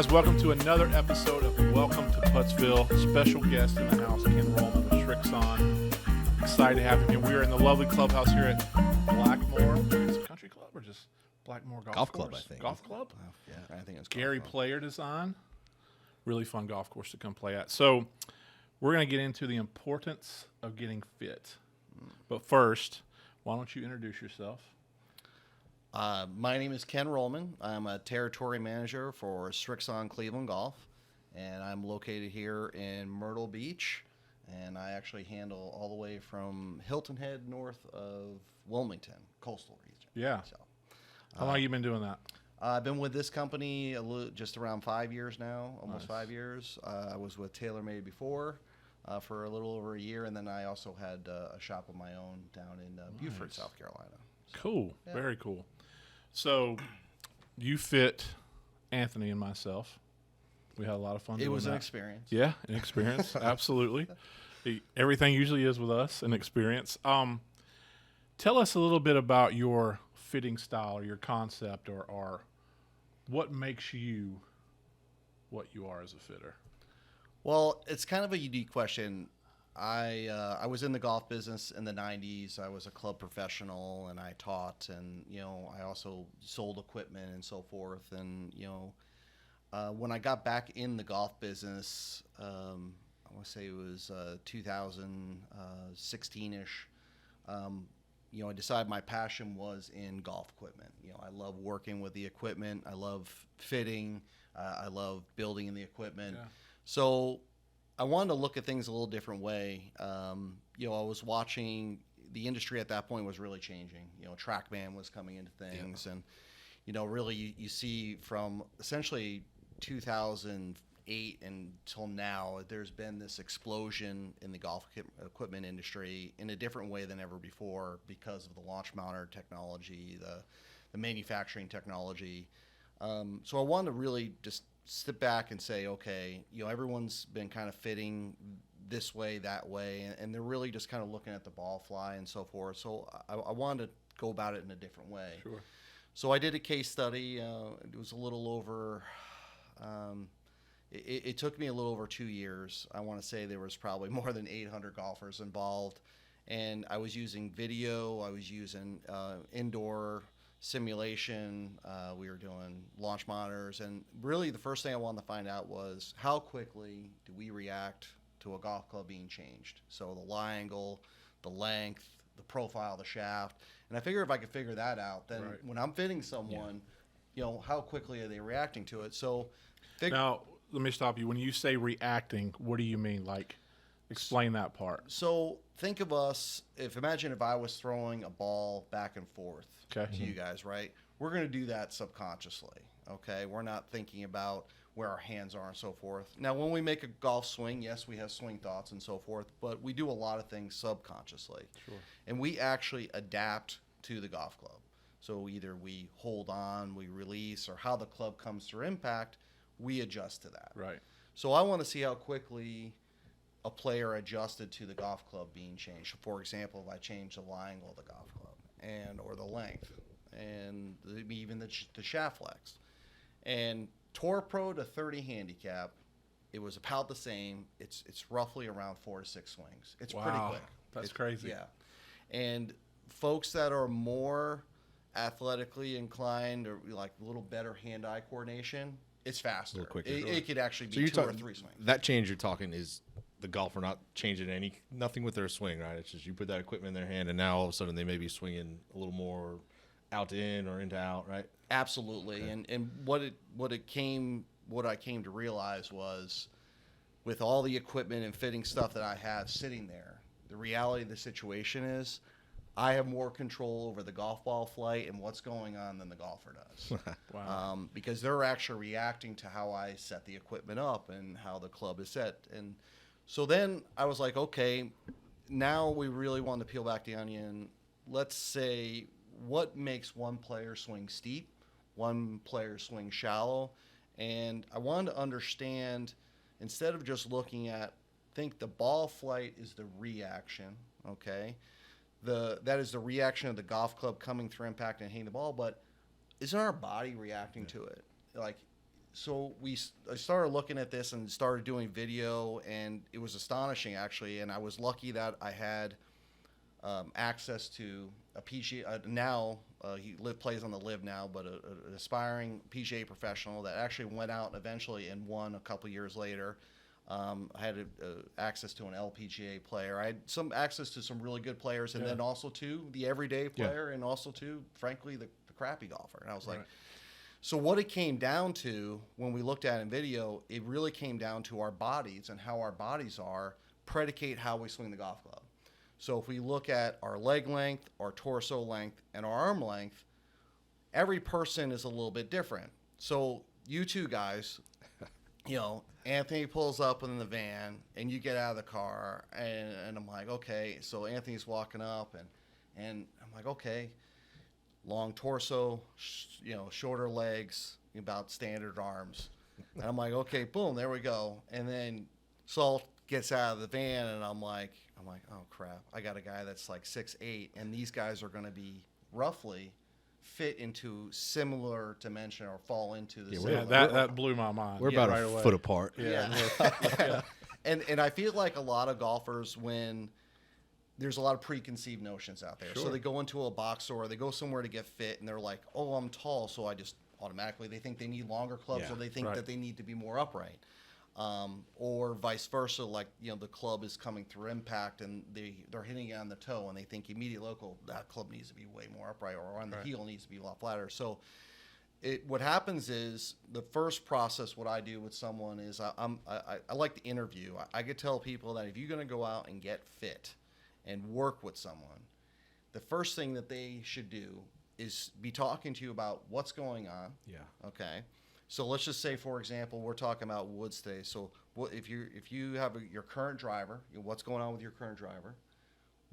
guys, welcome to another episode of Welcome to Puttsville. Special guest in the house, Ken Rohlman of Srixon. Excited to have him here. We are in the lovely clubhouse here at Blackmore. Is it Country Club or just Blackmore Golf Club, Course? I think. Golf Club? Yeah, I think it's Gary Golf Club. Player Design. Really fun golf course to come play at. So we're going to get into the importance of getting fit. But first, why don't you introduce yourself? My name is Ken Rohlman. I'm a territory manager for Srixon Cleveland Golf, and I'm located here in Myrtle Beach, and I actually handle all the way from Hilton Head north of Wilmington, coastal region. Yeah. So, How long have you been doing that? I've been with this company just around 5 years now, almost Nice. 5 years. I was with TaylorMade before for a little over a year, and then I also had a shop of my own down in Beaufort, Nice. South Carolina. Cool. Yeah. Very cool. So you fit Anthony and myself. We had a lot of fun It doing was that. an experience. Yeah, an experience. Absolutely. Everything usually is with us, an experience. Tell us a little bit about your fitting style or your concept or what makes you what you are as a fitter. Well, it's kind of a unique question. I was in the golf business in the 90s. I was a club professional, and I taught, and I also sold equipment and so forth. And when I got back in the golf business, I want to say it was 2016-ish. I decided my passion was in golf equipment. I love working with the equipment. I love fitting. I love building in the equipment. Yeah. So I wanted to look at things a little different way. I was watching the industry at that point was really changing. TrackMan was coming into things, and really you see from essentially 2008 until now, there's been this explosion in the golf equipment industry in a different way than ever before because of the launch mounter technology, the manufacturing technology. So I wanted to really just step back and say, okay, everyone's been kind of fitting this way, that way, and they're really just kind of looking at the ball fly and so forth. So I wanted to go about it in a different way. Sure. So I did a case study. It was a little over, it took me a little over 2 years. I want to say there was probably more than 800 golfers involved. And I was using video. I was using indoor simulation. We were doing launch monitors, and really the first thing I wanted to find out was how quickly do we react to a golf club being changed. So the lie angle, the length, the profile of the shaft, and I figured if I could figure that out, then Right. when I'm fitting someone, how quickly are they reacting to it? So Now, let me stop you. When you say reacting, what do you mean? Like, explain that part. So think of us, imagine if I was throwing a ball back and forth Okay. to you guys, right? We're going to do that subconsciously, okay? We're not thinking about where our hands are and so forth. Now, when we make a golf swing, yes, we have swing thoughts and so forth, but we do a lot of things subconsciously. Sure. And we actually adapt to the golf club. So either we hold on, we release, or how the club comes through impact, we adjust to that. Right. So I want to see how quickly a player adjusted to the golf club being changed. For example, if I change the lie angle of the golf club or the length and even the shaft flex. And Tour Pro to 30 handicap, it was about the same. It's roughly around 4 to 6 swings. It's pretty Wow. quick. That's crazy. Yeah. And folks that are more athletically inclined or like a little better hand-eye coordination, it's faster. A little quicker. It could actually So be you're 2 or talking 3 swings. that change you're talking is the golfer not changing nothing with their swing, right? It's just you put that equipment in their hand, and now all of a sudden they may be swinging a little more out to in or into out, right? Absolutely. Okay. And what I came to realize was with all the equipment and fitting stuff that I have sitting there, the reality of the situation is I have more control over the golf ball flight and what's going on than the golfer does. Wow. Because they're actually reacting to how I set the equipment up and how the club is set. And so then I was like, okay, now we really want to peel back the onion. Let's say what makes one player swing steep, one player swing shallow. And I wanted to understand, instead of just looking at, think the ball flight is the reaction, okay? That is the reaction of the golf club coming through impact and hitting the ball, but isn't our body reacting to it? Like so I started looking at this and started doing video, and it was astonishing actually. And I was lucky that I had access to a PGA. Now he plays on the Live now, but an aspiring PGA professional that actually went out eventually and won a couple years later. I had access to an LPGA player. I had some access to some really good players, and then also to the everyday player, and also to, frankly, the crappy golfer. And I was like, so what it came down to when we looked at it in video, it really came down to our bodies and how our bodies are predicate how we swing the golf club. So if we look at our leg length, our torso length, and our arm length, every person is a little bit different. So you two guys, Anthony pulls up in the van, and you get out of the car, and I'm like, okay. So Anthony's walking up, and I'm like, okay. Long torso, shorter legs, about standard arms. And I'm like, okay, boom, there we go. And then Salt gets out of the van, and I'm like, oh crap, I got a guy that's like 6'8", and these guys are going to be roughly fit into similar dimension or fall into the similar. That blew my mind. We're about right a away. foot apart. Yeah. And I feel like a lot of golfers, when there's a lot of preconceived notions out there. Sure. So they go into a box store, they go somewhere to get fit, and they're like, oh, I'm tall, so I just automatically, they think they need longer clubs, or they think that they need to be more upright. Or vice versa, like, the club is coming through impact, and they're hitting it on the toe, and they think immediately, that club needs to be way more upright, or on the heel needs to be a lot flatter. So what happens is, the first process, what I do with someone is I like to interview. I could tell people that if you're going to go out and get fit and work with someone, the first thing that they should do is be talking to you about what's going on. Yeah. Okay. So let's just say, for example, we're talking about woods today. So if you have your current driver, what's going on with your current driver,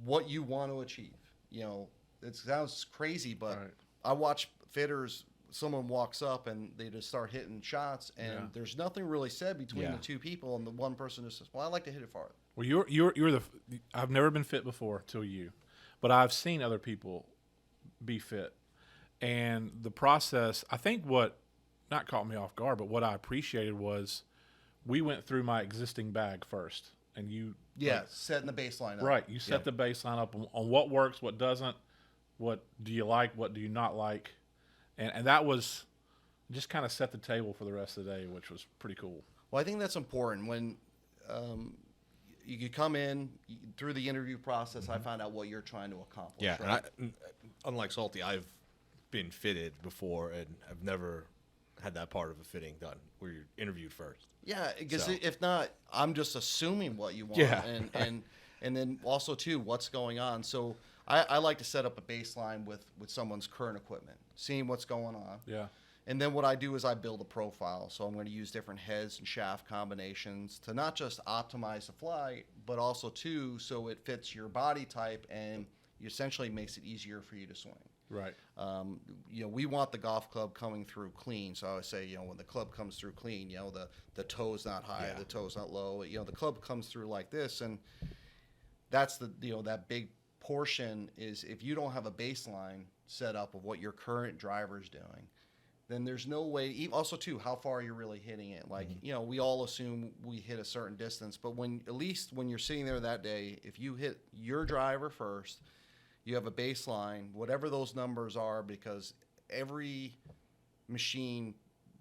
what you want to achieve. It sounds crazy, but I watch fitters. Someone walks up and they just start hitting shots, and there's nothing really said between the two people, and the one person just says, "Well, I like to hit it farther." Well, you're I've never been fit before till you, but I've seen other people be fit, and the process. I think what not caught me off guard, but what I appreciated was we went through my existing bag first, and you setting the baseline up. Right, you set the baseline up on what works, what doesn't, what do you like, what do you not like, and that was just kind of set the table for the rest of the day, which was pretty cool. Well, I think that's important when. You come in through the interview process. I find out what you're trying to accomplish. Yeah, right? and unlike Salty, I've been fitted before, and I've never had that part of a fitting done where you're interviewed first. Yeah, because if not, I'm just assuming what you want. Yeah. And then also too, what's going on. So I like to set up a baseline with someone's current equipment, seeing what's going on. Yeah. And then what I do is I build a profile. So I'm going to use different heads and shaft combinations to not just optimize the fly, but also too, so it fits your body type and essentially makes it easier for you to swing. Right. We want the golf club coming through clean. So I would say, when the club comes through clean, the toe's not high, the toe's not low. The club comes through like this, and that's that big portion is if you don't have a baseline set up of what your current driver's doing, then there's no way. Also, too, how far you're really hitting it. Like, we all assume we hit a certain distance, but at least when you're sitting there that day, if you hit your driver first, you have a baseline, whatever those numbers are, because every machine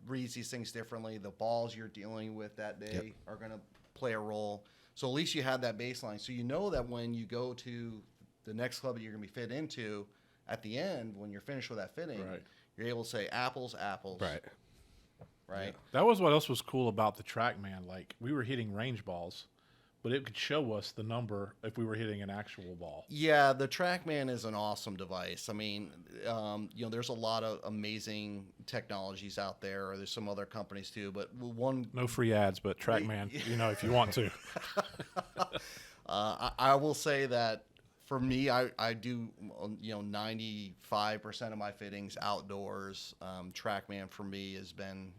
reads these things differently. The balls you're dealing with that day are going to play a role. So at least you have that baseline. So you know that when you go to the next club that you're going to be fit into, at the end, when you're finished with that fitting, you're able to say apples. Right. Right. That was what else was cool about the TrackMan. Like, we were hitting range balls, but it could show us the number if we were hitting an actual ball. Yeah, the TrackMan is an awesome device. I mean, there's a lot of amazing technologies out there. There's some other companies too, but one. No free ads, but TrackMan, if you want to. I will say that for me, I do 95% of my fittings outdoors. TrackMan for me has been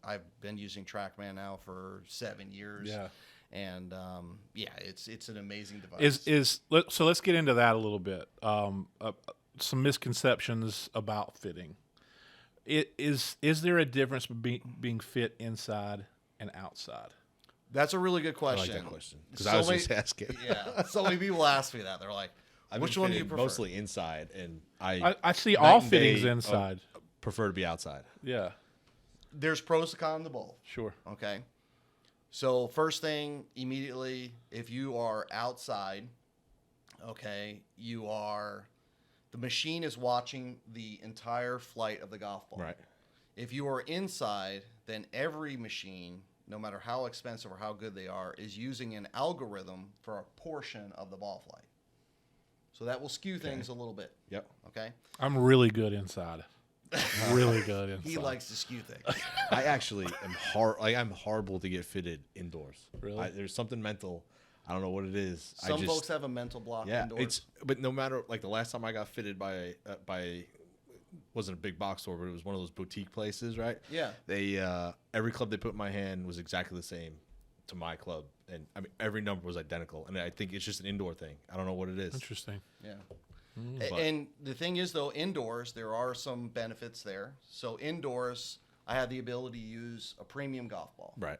I've been using TrackMan now for 7 years. Yeah. And it's an amazing device. So let's get into that a little bit. Some misconceptions about fitting. Is there a difference between being fit inside and outside? That's a really good I question. like that question because I was just asking. Yeah, so many people ask me that. They're like, which one do you prefer? Mostly inside, and I see night all and fittings day, inside. prefer to be outside. Yeah, There's pros to cons to both. sure. Okay. So first thing, immediately, if you are outside, okay, the machine is watching the entire flight of the golf ball. Right. If you are inside, then every machine, no matter how expensive or how good they are, is using an algorithm for a portion of the ball flight. So that will skew things a little bit. Yep. Okay. I'm really good inside. Really good inside. He likes to skew things. I actually am I'm horrible to get fitted indoors. Really? There's something mental. I don't know what it is. Some folks have a mental block indoors. But no matter, like, the last time I got fitted by wasn't a big box store, but it was one of those boutique places, right? Yeah. They every club they put in my hand was exactly the same to my club, and I mean every number was identical. And I think it's just an indoor thing. I don't know what it is. Interesting. Yeah. But- And the thing is, though, indoors, there are some benefits there. So indoors, I had the ability to use a premium golf ball. Right.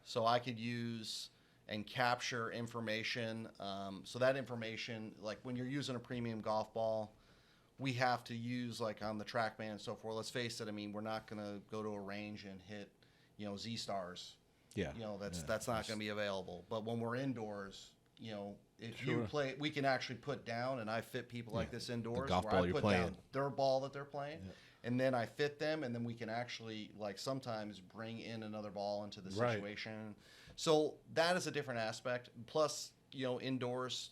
So I could use and capture information. So that information, like when you're using a premium golf ball, we have to use, like on the TrackMan and so forth. Let's face it. I mean, we're not going to go to a range and hit, Z stars. Yeah. That's not going to be available. But when we're indoors, if you play, we can actually put down, and I fit people like this indoors. golf where ball I you're put playing. down their ball that they're playing, and then I fit them, and then we can actually, like, sometimes bring in another ball into the Right. situation. So that is a different aspect. Plus, indoors,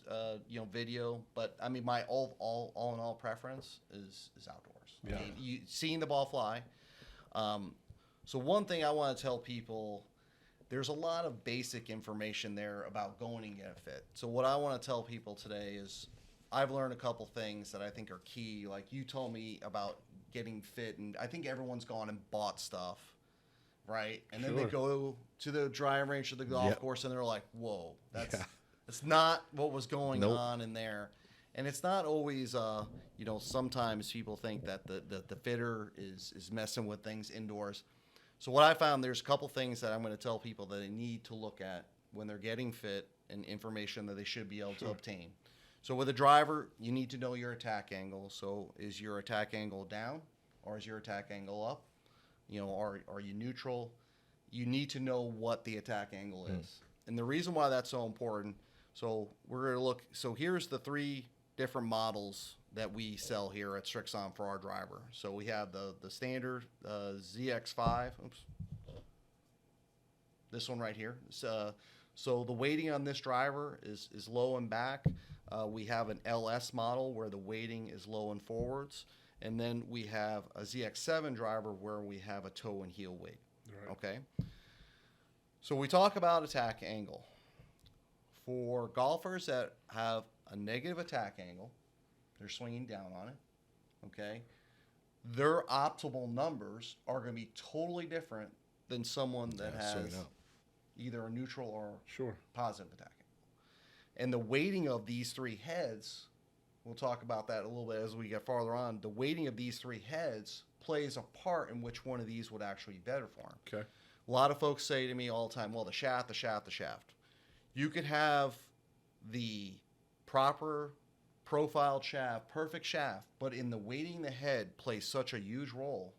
video. But I mean, my all in all preference is outdoors. Yeah. I mean, seeing the ball fly. So one thing I want to tell people. There's a lot of basic information there about going and getting fit. So what I want to tell people today is I've learned a couple things that I think are key. Like you told me about getting fit, and I think everyone's gone and bought stuff, right? And then they Sure. go to the driving range or the golf Yep. course, and they're like, whoa, that's not what was going Nope. on in there. And it's not always, sometimes people think that the fitter is messing with things indoors. So what I found, there's a couple things that I'm going to tell people that they need to look at when they're getting fit and information that they should be able to obtain. So with a driver, you need to know your attack angle. So is your attack angle down or is your attack angle up? Are you neutral? You need to know what the attack angle is. And the reason why that's so important, so we're going to look, so here's the 3 different models that we sell here at Srixon for our driver. So we have the standard ZX5. Oops. This one right here. So the weighting on this driver is low and back. We have an LS model where the weighting is low and forwards. And then we have a ZX7 driver where we have a toe and heel weight. Right. Okay. So we talk about attack angle. For golfers that have a negative attack angle, they're swinging down on it, okay? Their optimal numbers are going to be totally different than someone that has either a neutral or Sure. positive attack angle. And the weighting of these 3 heads, we'll talk about that a little bit as we get farther on. The weighting of these 3 heads plays a part in which one of these would actually be better for them. Okay. A lot of folks say to me all the time, well, the shaft. You could have the proper profiled shaft, perfect shaft, but in the weighting the head plays such a huge role.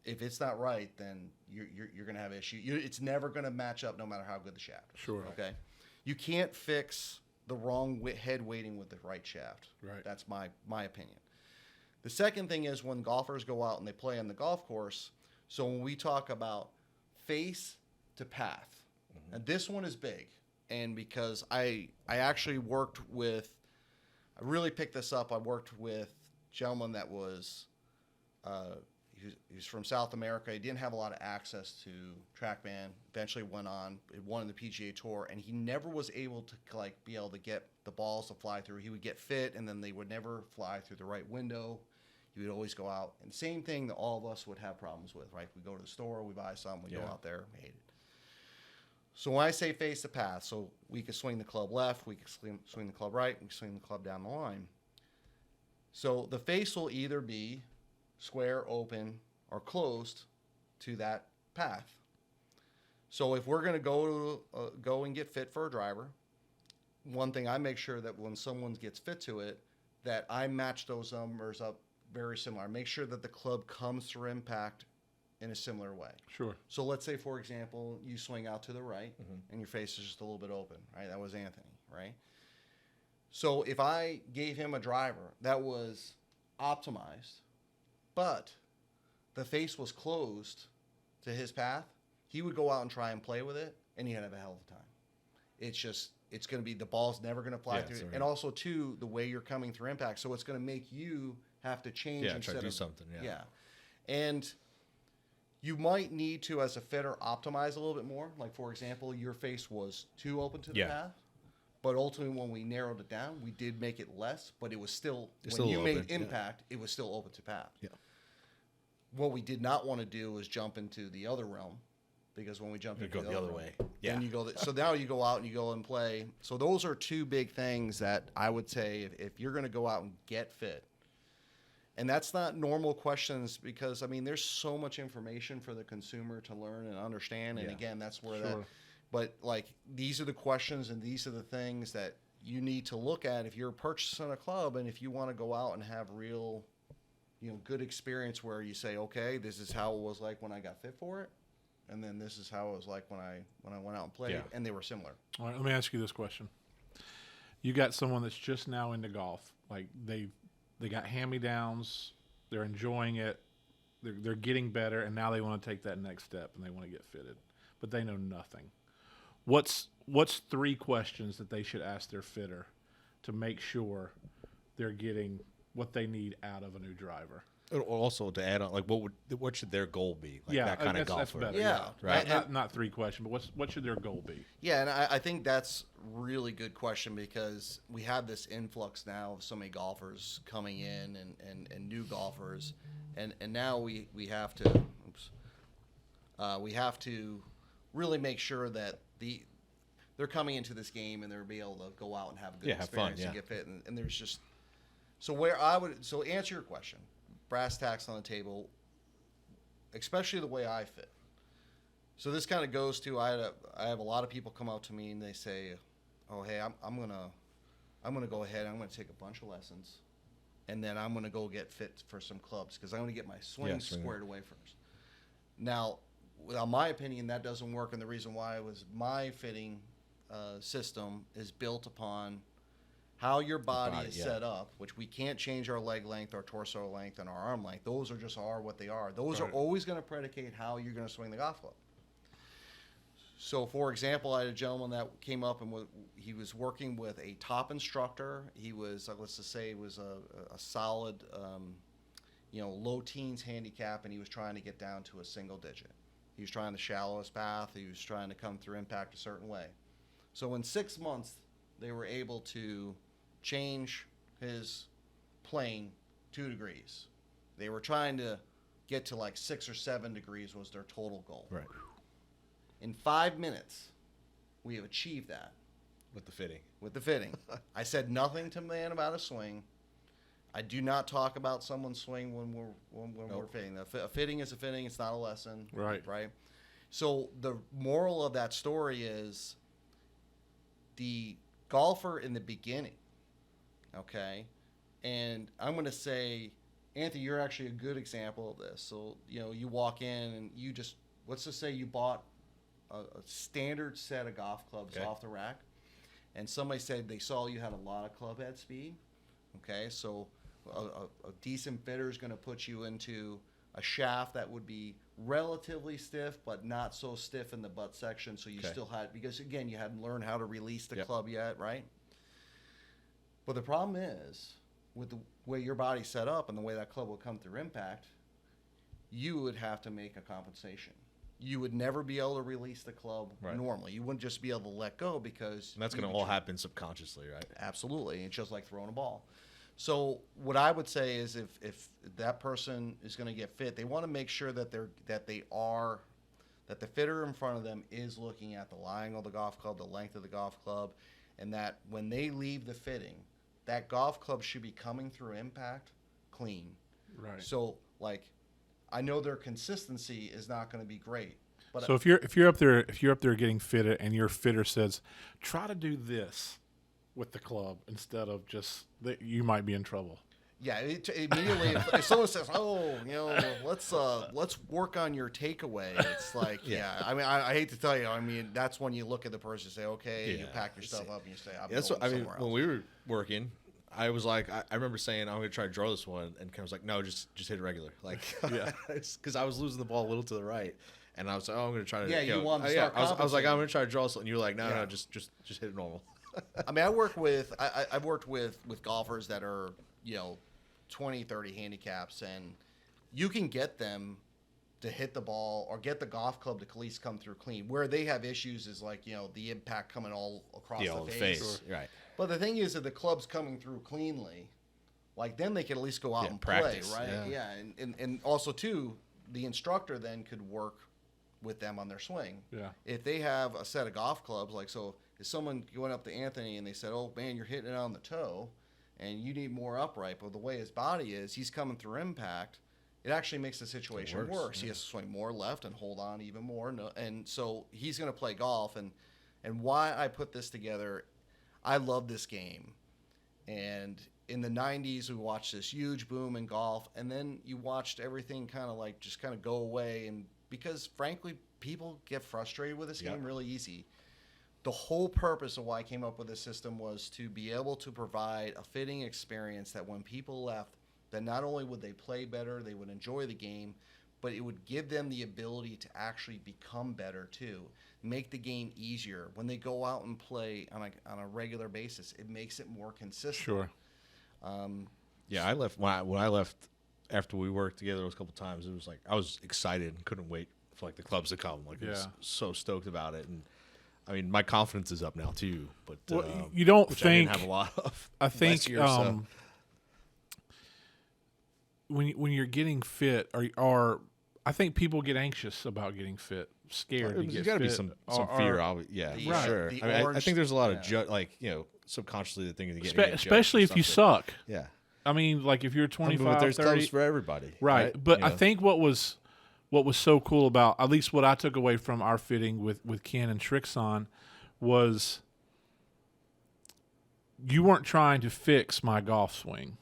If it's not right, then you're going to have issue. It's never going to match up no matter how good the shaft is. Sure. Okay. You can't fix the wrong head weighting with the right shaft. Right. That's my opinion. The second thing is when golfers go out and they play on the golf course. So when we talk about face to path, and this one is big, and because I actually worked with, I really picked this up. I worked with a gentleman that was, he was from South America. He didn't have a lot of access to TrackMan. Eventually won the PGA Tour, and he never was able to be able to get the balls to fly through. He would get fit, and then they would never fly through the right window. He would always go out, and same thing that all of us would have problems with, right? We go to the store, we buy something, we go out there, we hate it. So when I say face the path, so we could swing the club left, we could swing the club right, we can swing the club down the line. So the face will either be square, open, or closed to that path. So if we're going to go and get fit for a driver, one thing I make sure that when someone gets fit to it, that I match those numbers up very similar. I make sure that the club comes through impact in a similar way. Sure. So let's say, for example, you swing out to the right and your face is just a little bit open, right? That was Anthony, right? So if I gave him a driver that was optimized, but the face was closed to his path, he would go out and try and play with it, and he'd have a hell of a time. It's going to be, the ball's never going to fly through. Sorry. And also, too, the way you're coming through impact. So it's going to make you have to change Yeah, instead try to do of, something. Yeah. And you might need to, as a fitter, optimize a little bit more. Like, for example, your face was too open to the path. But ultimately, when we narrowed it down, we did make it less, but it was still, when you made impact, it was still open to path. Yeah. What we did not want to do was jump into the other realm, because when we jump into the other way. then you go. So now you go out and you go and play. So those are two big things that I would say if you're going to go out and get fit. And that's not normal questions, because I mean there's so much information for the consumer to learn and understand. And again, that's where that. But like these are the questions and these are the things that you need to look at if you're purchasing a club, and if you want to go out and have real, good experience where you say, okay, this is how it was like when I got fit for it. And then this is how it was like when I went out and played, and they were similar. All right, let me ask you this question. You got someone that's just now into golf. Like they got hand-me-downs, they're enjoying it, they're getting better, and now they want to take that next step and they want to get fitted, but they know nothing. What's 3 questions that they should ask their fitter to make sure they're getting what they need out of a new driver? Also, to add on, like, what should their goal be? Like that kind of golfer. That's better. Yeah, right. Not 3 questions, but what should their goal be? Yeah, and I think that's really good question, because we have this influx now of so many golfers coming in and new golfers, and now we have to really make sure that they're coming into this game and they're be able to go out and have a good experience and get fit, and there's just so answer your question. Brass tacks on the table, especially the way I fit. So this kind of goes to I have a lot of people come out to me and they say, "Oh, hey, I'm gonna go ahead. I'm gonna take a bunch of lessons, and then I'm gonna go get fit for some clubs because I want to get my swing squared away first." Now, in my opinion, that doesn't work, and the reason why was my fitting system is built upon how your body is set up, which we can't change our leg length, our torso length, and our arm length. Those are just what they are. Those are always going to predicate how you're going to swing the golf club. So, for example, I had a gentleman that came up and he was working with a top instructor. He was, let's just say, was a solid, low teens handicap, and he was trying to get down to a single digit. He was trying the shallowest path. He was trying to come through impact a certain way. So in 6 months, they were able to change his plane 2 degrees. They were trying to get to like 6 or 7 degrees was their total goal. Right. In 5 minutes, we have achieved that. With the fitting. With the fitting. I said nothing to man about a swing. I do not talk about someone's swing when we're fitting. A fitting is a fitting. It's not a lesson. Right. Right. So the moral of that story is the golfer in the beginning, okay, and I'm going to say, Anthony, you're actually a good example of this. So, you walk in and you just, let's just say you bought a standard set of golf clubs off the rack, and somebody said they saw you had a lot of club head speed, okay, so a decent fitter is going to put you into a shaft that would be relatively stiff, but not so stiff in the butt section. So you still had, because again, you hadn't learned how to release the club yet, right? But the problem is, with the way your body's set up and the way that club will come through impact, you would have to make a compensation. You would never be able to release the club normally. You wouldn't just be able to let go because... And that's going to all happen subconsciously, right? Absolutely. It's just like throwing a ball. So what I would say is if that person is going to get fit, they want to make sure that that the fitter in front of them is looking at the lying of the golf club, the length of the golf club, and that when they leave the fitting, that golf club should be coming through impact clean. Right. So like I know their consistency is not going to be great. But So if you're up there getting fitted, and your fitter says, try to do this with the club instead of just that, you might be in trouble. yeah, immediately if someone says, "Oh, let's work on your takeaway," it's like, yeah. I mean, I hate to tell you, I mean, that's when you look at the person and say, "Okay," you pack your stuff up and you say, "I'm That's going what I mean. somewhere When else." we were working, I was like, I remember saying, I'm going to try to draw this one. And Ken was like, no, just hit it regular. Like, because I was losing the ball a little to the right. And I was like, oh, I'm going to try to. Yeah, you wanted to start I was like, compensating. I'm going to try to draw something. And you were like, no, Yeah. no, just hit it normal. I mean, I've worked with golfers that are 20, 30 handicaps, and you can get them to hit the ball or get the golf club to at least come through clean. Where they have issues is like the impact coming all across the face. Right. But the thing is that the club's coming through cleanly, like then they can at least go out and practice, play, right? yeah. And also too, the instructor then could work with them on their swing. Yeah. If they have a set of golf clubs, like so, if someone went up to Anthony and they said, "Oh man, you're hitting it on the toe, and you need more upright," but the way his body is, he's coming through impact. It actually makes the situation worse. He has to swing more left and hold on even more. And so he's going to play golf. And why I put this together, I love this game. And in the 90s, we watched this huge boom in golf. And then you watched everything kind of like just kind of go away. And because, frankly, people get frustrated with this game really easy. The whole purpose of why I came up with this system was to be able to provide a fitting experience that when people left, that not only would they play better, they would enjoy the game, but it would give them the ability to actually become better too, make the game easier. When they go out and play on a regular basis, it makes it more consistent. Sure. Yeah, I left when I left after we worked together a couple times. It was like I was excited and couldn't wait for like the clubs to come. Like I was so stoked about it, and I mean my confidence is up now too. But you don't which think I didn't have a lot of. I think last year, so. when you're getting fit, or I think people get anxious about getting fit, scared. There's to got to get be fit, some or- fear. Yeah, The, for sure. the I mean, I orange- think there's a lot of yeah. subconsciously the thing to get, especially if you suck. Yeah, I mean, like if you're 25, there's 30, clubs for everybody, right? But You I know? think what was so cool about, at least what I took away from our fitting with Ken and Srixon, was you weren't trying to fix my golf swing.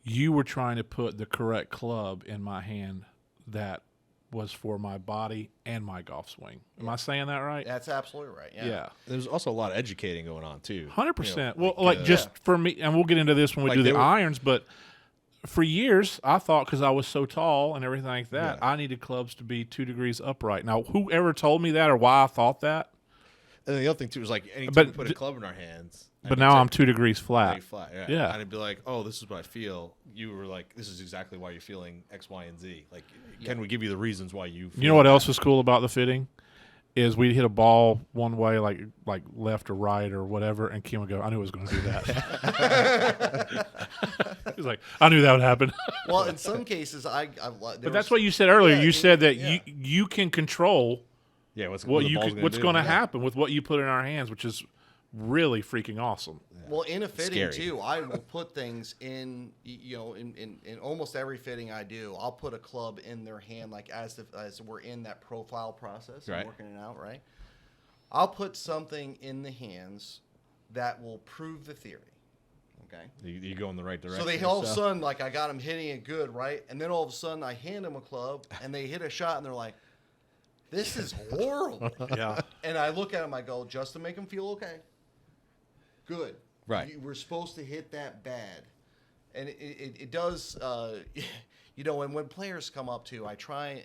You were trying to put the correct club in my hand that was for my body and my golf swing. Am I saying that right? That's absolutely right. Yeah. There's also a lot of educating going on too. 100%. You know, Well, just for me, and we'll get into this when we Like do they the were- irons, but for years, I thought because I was so tall and everything like that, Yeah. I needed clubs to be 2 degrees upright. Now, whoever told me that or why I thought that, And the other thing too is like anytime But we put a club in our hands. but now I'm 2 degrees flat. flat. Yeah. And it'd be like, oh, this is what I feel. You were like, this is exactly why you're feeling X, Y, and Z. Like, Ken would give you the reasons why you. Feel You know what that. else was cool about the fitting? Is we'd hit a ball one way, like left or right or whatever, and Kim would go, I knew it was going to do that. He's like, I knew that would happen. Well, in some cases, But that's what you said earlier. Yeah, You said that yeah. you can control Yeah. what's the ball's going to do. happen with what you put in our hands, which is really freaking awesome. Well, in a fitting Scary. too, I will put things in in almost every fitting I do. I'll put a club in their hand, like as we're in that profile process and Right. working it out, right? I'll put something in the hands that will prove the theory. Okay. You go in the right direction. So they all of a sudden, like I got them hitting it good, right? And then all of a sudden, I hand them a club, and they hit a shot, and they're like, "This is horrible." Yeah. And I look at them, I go, "Just to make them feel okay. Good. Right. You were supposed to hit that bad." And it does, and when players come up to, I try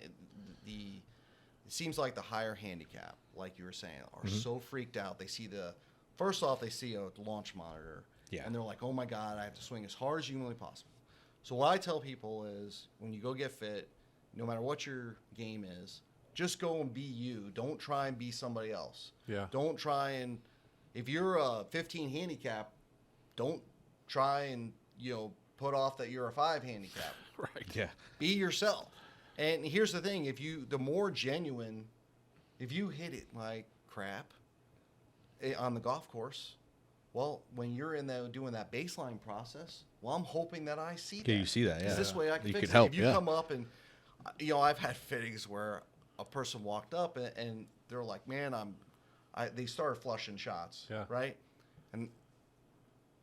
it seems like the higher handicap, like you were saying, are so freaked out. They see first off, they see a launch monitor. Yeah. And they're like, oh my God, I have to swing as hard as humanly possible. So what I tell people is when you go get fit, no matter what your game is, just go and be you. Don't try and be somebody else. Yeah. Don't try and, if you're a 15 handicap, don't try and, put off that you're a 5 handicap. Right. Yeah. Be yourself. And here's the thing, the more genuine, if you hit it like crap on the golf course, Well, when you're in there doing that baseline process, well, I'm hoping that I see Okay, that. you see that, 'Cause yeah. this way I can You fix could it. help, If you yeah. come up and, I've had fittings where a person walked up and they're like, man, they started flushing shots, Yeah. right? And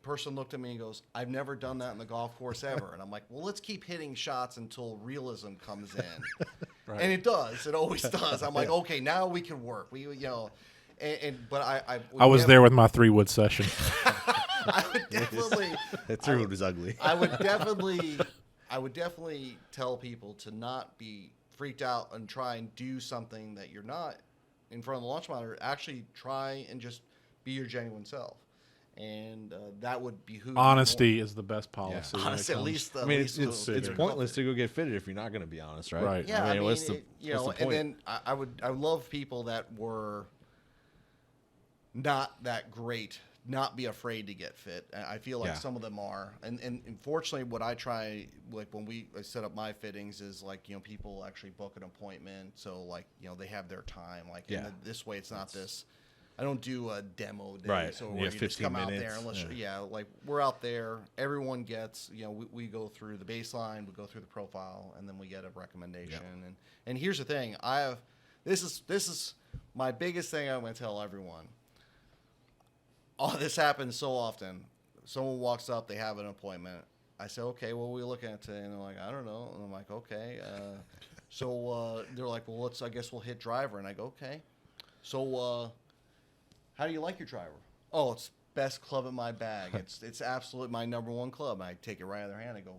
person looked at me and goes, I've never done that in the golf course ever. And I'm like, well, let's keep hitting shots until realism comes in. Right. And it does. It always does. I'm like, okay, now we can work. But I was there with my 3-wood session. I would definitely. That through was ugly. I would definitely tell people to not be freaked out and try and do something that you're not in front of the launch monitor. Actually, try and just be your genuine self, and that would behoove you Honesty is the best policy. more. when it Honestly, at comes- least. I mean, least it's they're pointless to confident. go get fitted if you're not going to be honest, right? Right. Yeah, I mean, what's the and point? then I would love people that were not that great, not be afraid to get fit. I feel like Yeah. some of them are, and unfortunately, what I try, like when I set up my fittings, is like people actually book an appointment, so like they have their time, like Yeah. this way it's not this. I don't do a demo day, Right. so You where have you just 15 come out there minutes. unless like we're out there, everyone gets we go through the baseline, we go through the profile, and then we get a recommendation. And here's the thing, this is my biggest thing I'm going to tell everyone. Oh, this happens so often. Someone walks up, they have an appointment. I say, okay, what are we looking at today? And they're like, I don't know. And I'm like, okay. So they're like, well, I guess we'll hit driver. And I go, okay. So how do you like your driver? Oh, it's best club in my bag. It's absolutely my number one club. And I take it right out of their hand. I go,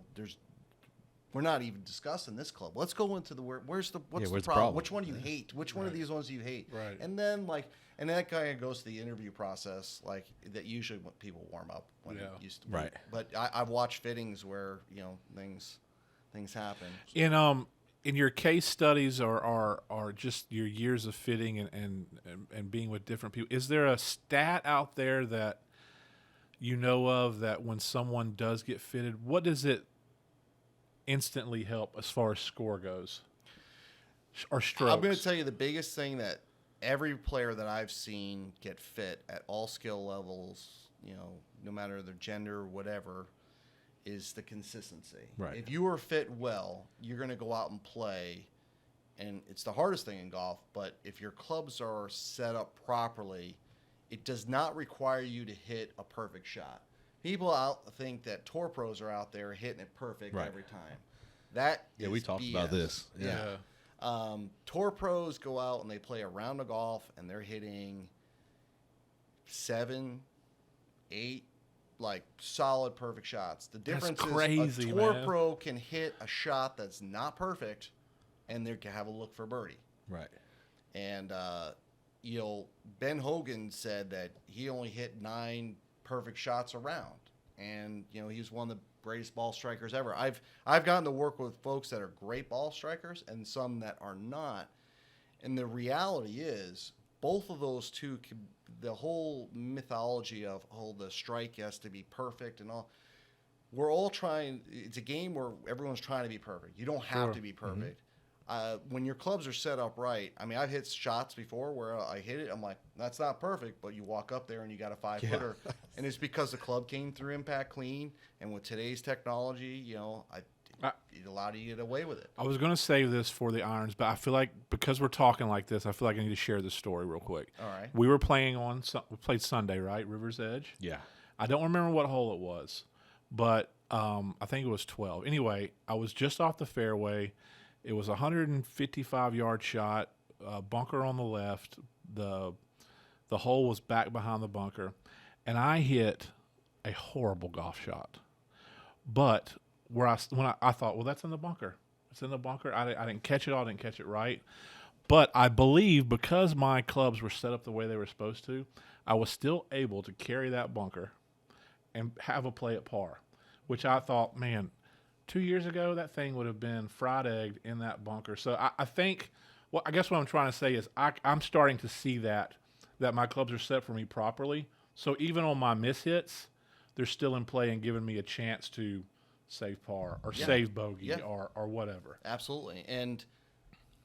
we're not even discussing this club. Let's go into what's the problem? Which one do you hate? Which one of these ones do you hate? Right. And then and that kind of goes to the interview process, like that usually when people warm up when it used to be. Right. But I've watched fittings where things happen. In your case studies or just your years of fitting and being with different people, is there a stat out there that you know of that when someone does get fitted, what does it instantly help as far as score goes or strokes? I'm going to tell you the biggest thing that every player that I've seen get fit at all skill levels, no matter their gender or whatever, is the consistency. Right. If you are fit well, you're going to go out and play, and it's the hardest thing in golf, but if your clubs are set up properly, it does not require you to hit a perfect shot. People think that tour pros are out there hitting it perfect every time. That is we talked BS. about this. Yeah. Tour pros go out and they play a round of golf and they're hitting 7, 8, like solid perfect shots. The difference crazy, is a tour man. pro can hit a shot that's not perfect and they can have a look for birdie. Right. And Ben Hogan said that he only hit 9 perfect shots around, and he's one of the greatest ball strikers ever. I've gotten to work with folks that are great ball strikers and some that are not, and the reality is both of those two the whole mythology of the strike has to be perfect and all, we're all trying. It's a game where everyone's trying to be perfect. You don't have to be perfect. When your clubs are set up right, I mean, I've hit shots before where I hit it, I'm like, that's not perfect, but you walk up there and you got a 5-footer, and it's because the club came through impact clean, and with today's technology, it allowed you to get away with it. I was going to save this for the irons, but I feel like because we're talking like this, I feel like I need to share this story real quick. All right. We were playing we played Sunday, right? River's Edge. Yeah. I don't remember what hole it was, but I think it was 12. Anyway, I was just off the fairway. It was a 155-yard shot, bunker on the left. The hole was back behind the bunker, and I hit a horrible golf shot. But when I thought, well, that's in the bunker. It's in the bunker. I didn't catch it all. I didn't catch it right. But I believe because my clubs were set up the way they were supposed to, I was still able to carry that bunker and have a play at par, which I thought, man, 2 years ago, that thing would have been fried egged in that bunker. So I think, I guess what I'm trying to say is I'm starting to see that my clubs are set for me properly. So even on my mishits, they're still in play and giving me a chance to save par or save bogey or whatever. Absolutely. And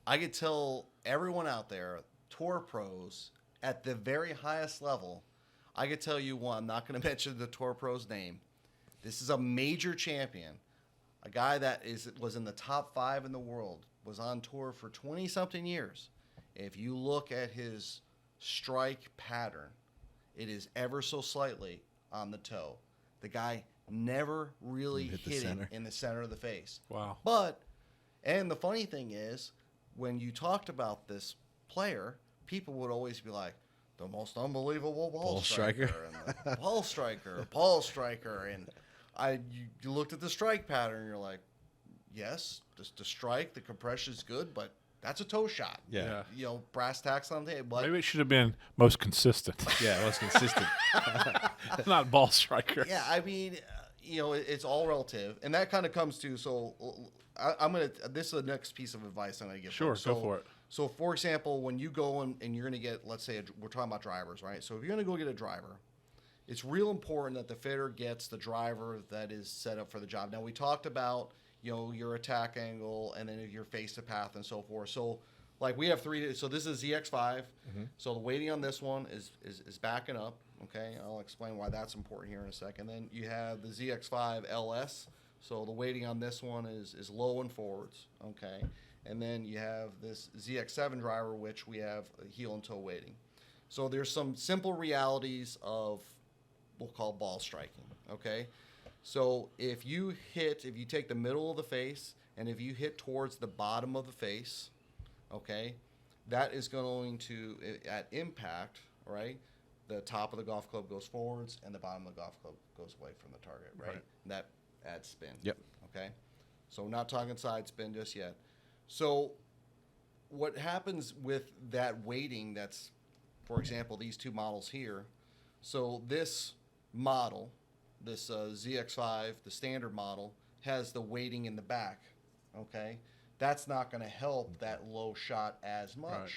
I could tell everyone out there, tour pros at the very highest level, I could tell you one. I'm not going to mention the Tour Pro's name. This is a major champion, a guy that was in the top 5 in the world, was on tour for 20-something years. If you look at his strike pattern, it is ever so slightly on the toe. The guy never really hit it in the center of the face. Wow. And the funny thing is, when you talked about this player, people would always be like, the most unbelievable ball striker. And the ball striker. And you looked at the strike pattern, and you're like, yes, the strike, the compression is good, but that's a toe shot. Yeah. You know, brass tacks on the but Maybe it should have been most consistent. Yeah, most consistent. Not ball striker. Yeah, I mean, you know, it's all relative. And that kind of comes to, so I'm going to, this is the next piece of advice I'm going to give. Sure, go for it. So, for example, when you go and you're going to get, let's say, we're talking about drivers, right? So if you're going to go get a driver, it's real important that the fitter gets the driver that is set up for the job. Now, we talked about, you know, your attack angle and then your face to path and so forth. So, like, we have 3. So this is ZX5. Mm-hmm. So the weighting on this one is backing up. Okay, I'll explain why that's important here in a second. Then you have the ZX5 LS. So the weighting on this one is low and forwards. Okay, and then you have this ZX7 driver, which we have heel and toe weighting. So there's some simple realities of we'll call ball striking. Okay. So if you take the middle of the face and if you hit towards the bottom of the face, okay, that is going to, at impact, right, the top of the golf club goes forwards and the bottom of the golf club goes away from the target, right? And that adds spin. Yep. Okay? So we're not talking side spin just yet. So what happens with that weighting that's, for example, these 2 models here, so this model, this ZX5, the standard model, has the weighting in the back, okay? That's not going to help that low shot as much. Right.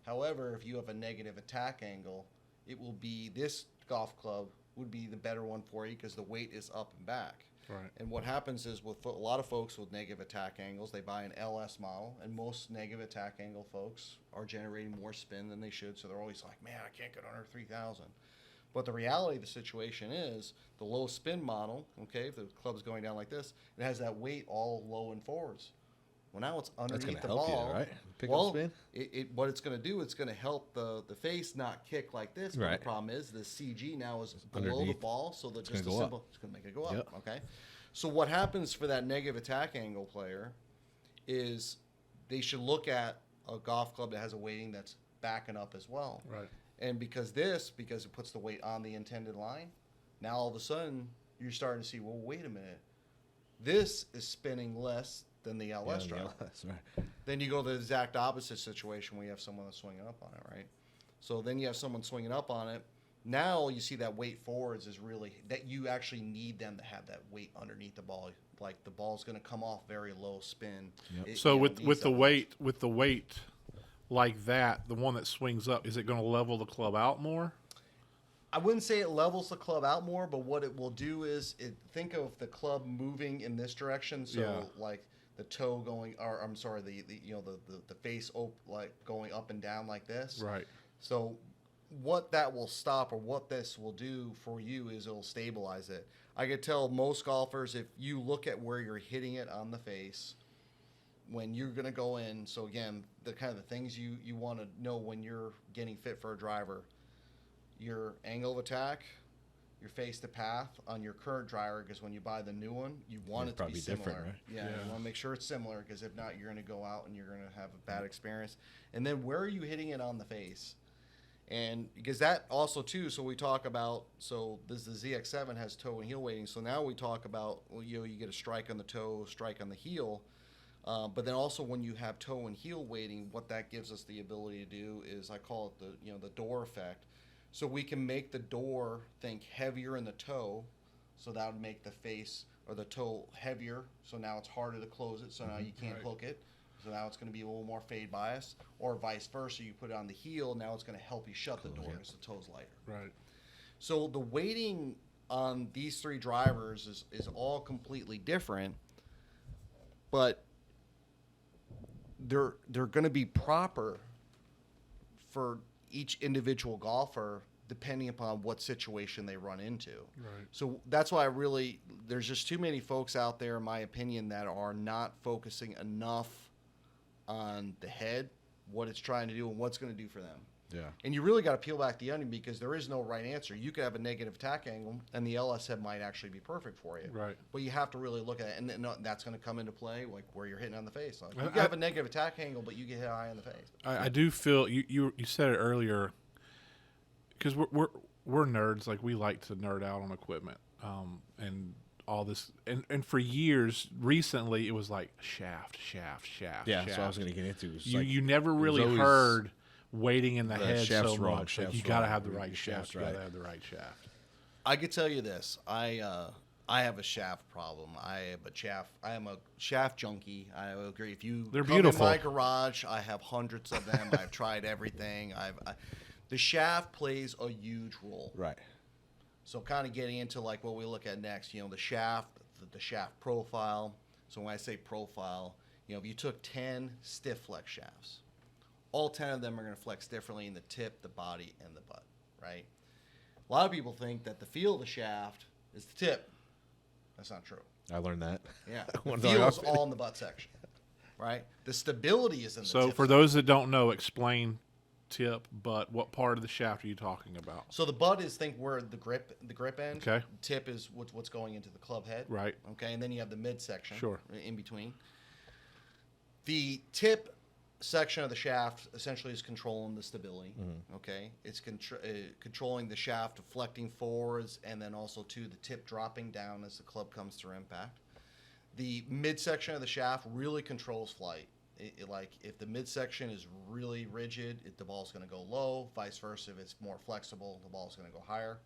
However, if you have a negative attack angle, it will be, this golf club would be the better one for you because the weight is up and back. Right. And what happens is with a lot of folks with negative attack angles, they buy an LS model, and most negative attack angle folks are generating more spin than they should, so they're always like, man, I can't get under 3,000. But the reality of the situation is the low spin model, okay, if the club's going down like this, it has that weight all low and forwards. Well, now it's underneath the ball. You, right? Pick well, up spin? What it's going to do, it's going to help the face not kick like this. But right. The problem is the CG now is below the ball, so that just a simple, it's going to make it go up. Yep. Okay. So what happens for that negative attack angle player is they should look at a golf club that has a weighting that's backing up as well. Right. And because it puts the weight on the intended line, now all of a sudden you're starting to see, well, wait a minute. This is spinning less than the LS driver. Right. Then you go to the exact opposite situation where you have someone that's swinging up on it, right? So then you have someone swinging up on it. Now you see that weight forwards is really, that you actually need them to have that weight underneath the ball. Like the ball's going to come off very low spin. Yep. So with the weight like that, the one that swings up, is it going to level the club out more? I wouldn't say it levels the club out more, but what it will do is think of the club moving in this direction. So like the toe going, or I'm sorry, the face like going up and down like this. Right. So what that will stop, or what this will do for you, is it'll stabilize it. I could tell most golfers, if you look at where you're hitting it on the face, when you're going to go in, so again, the kind of the things you want to know when you're getting fit for a driver, your angle of attack, your face to path on your current driver, because when you buy the new one, you want it to be similar. Right? Yeah, you want to make sure it's similar, because if not, you're going to go out and you're going to have a bad experience. And then where are you hitting it on the face? And because that also too, so we talk about, so this the ZX7 has toe and heel weighting. So now we talk about, well, you get a strike on the toe, strike on the heel. But then also when you have toe and heel weighting, what that gives us the ability to do is, I call it the door effect. So we can make the door think heavier in the toe, so that would make the face or the toe heavier. So now it's harder to close it. So now you can't hook it. So now it's going to be a little more fade bias, or vice versa. You put it on the heel. Now it's going to help you shut the door because the toe's lighter. Right. So the weighting on these 3 drivers is all completely different, but they're going to be proper for each individual golfer depending upon what situation they run into. Right. So that's why there's just too many folks out there, in my opinion, that are not focusing enough on the head, what it's trying to do, and what's going to do for them. Yeah. And you really got to peel back the onion, because there is no right answer. You could have a negative attack angle, and the LS head might actually be perfect for you. Right. But you have to really look at it, and that's going to come into play, like where you're hitting on the face. Like, you can have a negative attack angle, but you get hit high on the face. I do feel you said it earlier, because we're nerds. Like, we like to nerd out on equipment, and all this, and for years recently it was like shaft. Yeah, shaft. that's what I was going to get into. You never really heard weighting in the head so wrong, much. Like, you got to have the right shaft. You got to have the right shaft. I could tell you this. I have a shaft problem. I am a shaft junkie. I agree. If you They're come beautiful. in my garage, I have hundreds of them. I've tried everything. The shaft plays a huge role. Right. So kind of getting into like what we look at next, the shaft, the shaft profile. So when I say profile, if you took 10 stiff flex shafts, all 10 of them are going to flex differently in the tip, the body, and the butt, right? A lot of people think that the feel of the shaft is the tip. That's not true. I learned that. Yeah. The feel is all in the butt section, right? The stability is in the So tip for section. those that don't know, explain tip, butt. What part of the shaft are you talking about? So the butt is, think where the grip end. Okay. Tip is what's going into the club head. Right. Okay, and then you have the midsection. Sure. In between. The tip section of the shaft essentially is controlling the stability. Okay, it's controlling the shaft deflecting forwards, and then also the tip dropping down as the club comes through impact. The midsection of the shaft really controls flight. Like, if the midsection is really rigid, the ball's going to go low. Vice versa, if it's more flexible, the ball's going to go higher.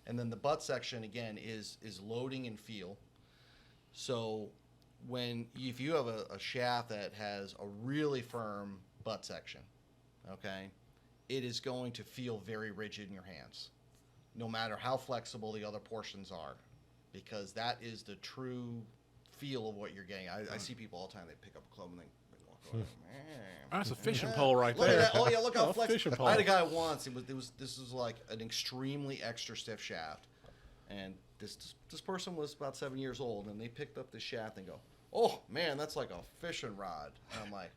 And then the butt section, again, is loading and feel. So if you have a shaft that has a really firm butt section, okay, it is going to feel very rigid in your hands, no matter how flexible the other portions are, because that is the true feel of what you're getting. I see people all the time, they pick up a club and they walk away. That's a fishing pole right Look there. at that. Oh yeah, look how flexible. fishing pole. I had a guy once. This was like an extremely extra stiff shaft, and this person was about 7 years old, and they picked up the shaft and go, "Oh man, that's like a fishing rod." And I'm like,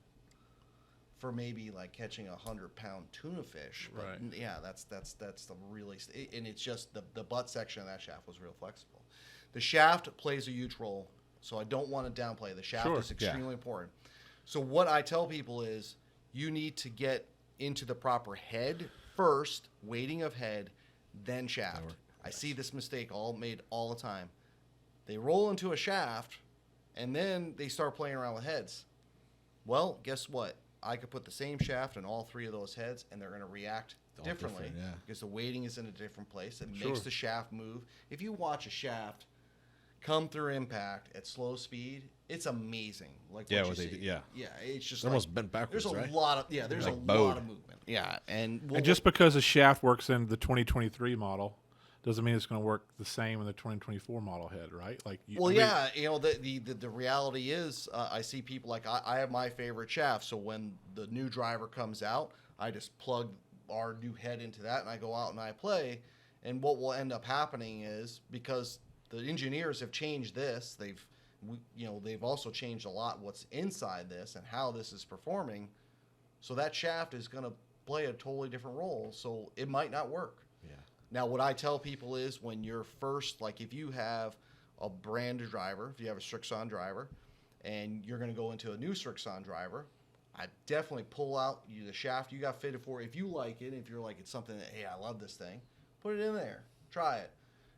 for maybe like catching 100-pound tuna fish. But Right. yeah, that's the really, and it's just the butt section of that shaft was real flexible. The shaft plays a huge role, so I don't want to downplay. The shaft Sure. is extremely important. So what I tell people is, you need to get into the proper head first, weighting of head, then shaft. I see this mistake made all the time. They roll into a shaft, and then they start playing around with heads. Well, guess what? I could put the same shaft in all three of those heads, and they're going to react differently, different, yeah. because the weighting is in a different place. It Sure. makes the shaft move. If you watch a shaft come through impact at slow speed, it's amazing. Like, Yeah, what what you they see. do, yeah. Yeah, it's just They're like, almost bent backwards, there's a right? lot of there's Like a bowed. lot of movement. Yeah, and And just because a shaft works in the 2023 model doesn't mean it's going to work the same in the 2024 model head, right? Like, the reality is, I see people like I have my favorite shaft. So when the new driver comes out, I just plug our new head into that, and I go out and I play. And what will end up happening is, because the engineers have changed this, they've also changed a lot what's inside this and how this is performing. So that shaft is going to play a totally different role. So it might not work. Yeah. Now, what I tell people is, when you're first, like, if you have a brand new driver, if you have a Srixon driver, and you're going to go into a new Srixon driver, I definitely pull out the shaft you got fitted for. If you like it, if you're like, it's something that, hey, I love this thing, put it in there. Try it.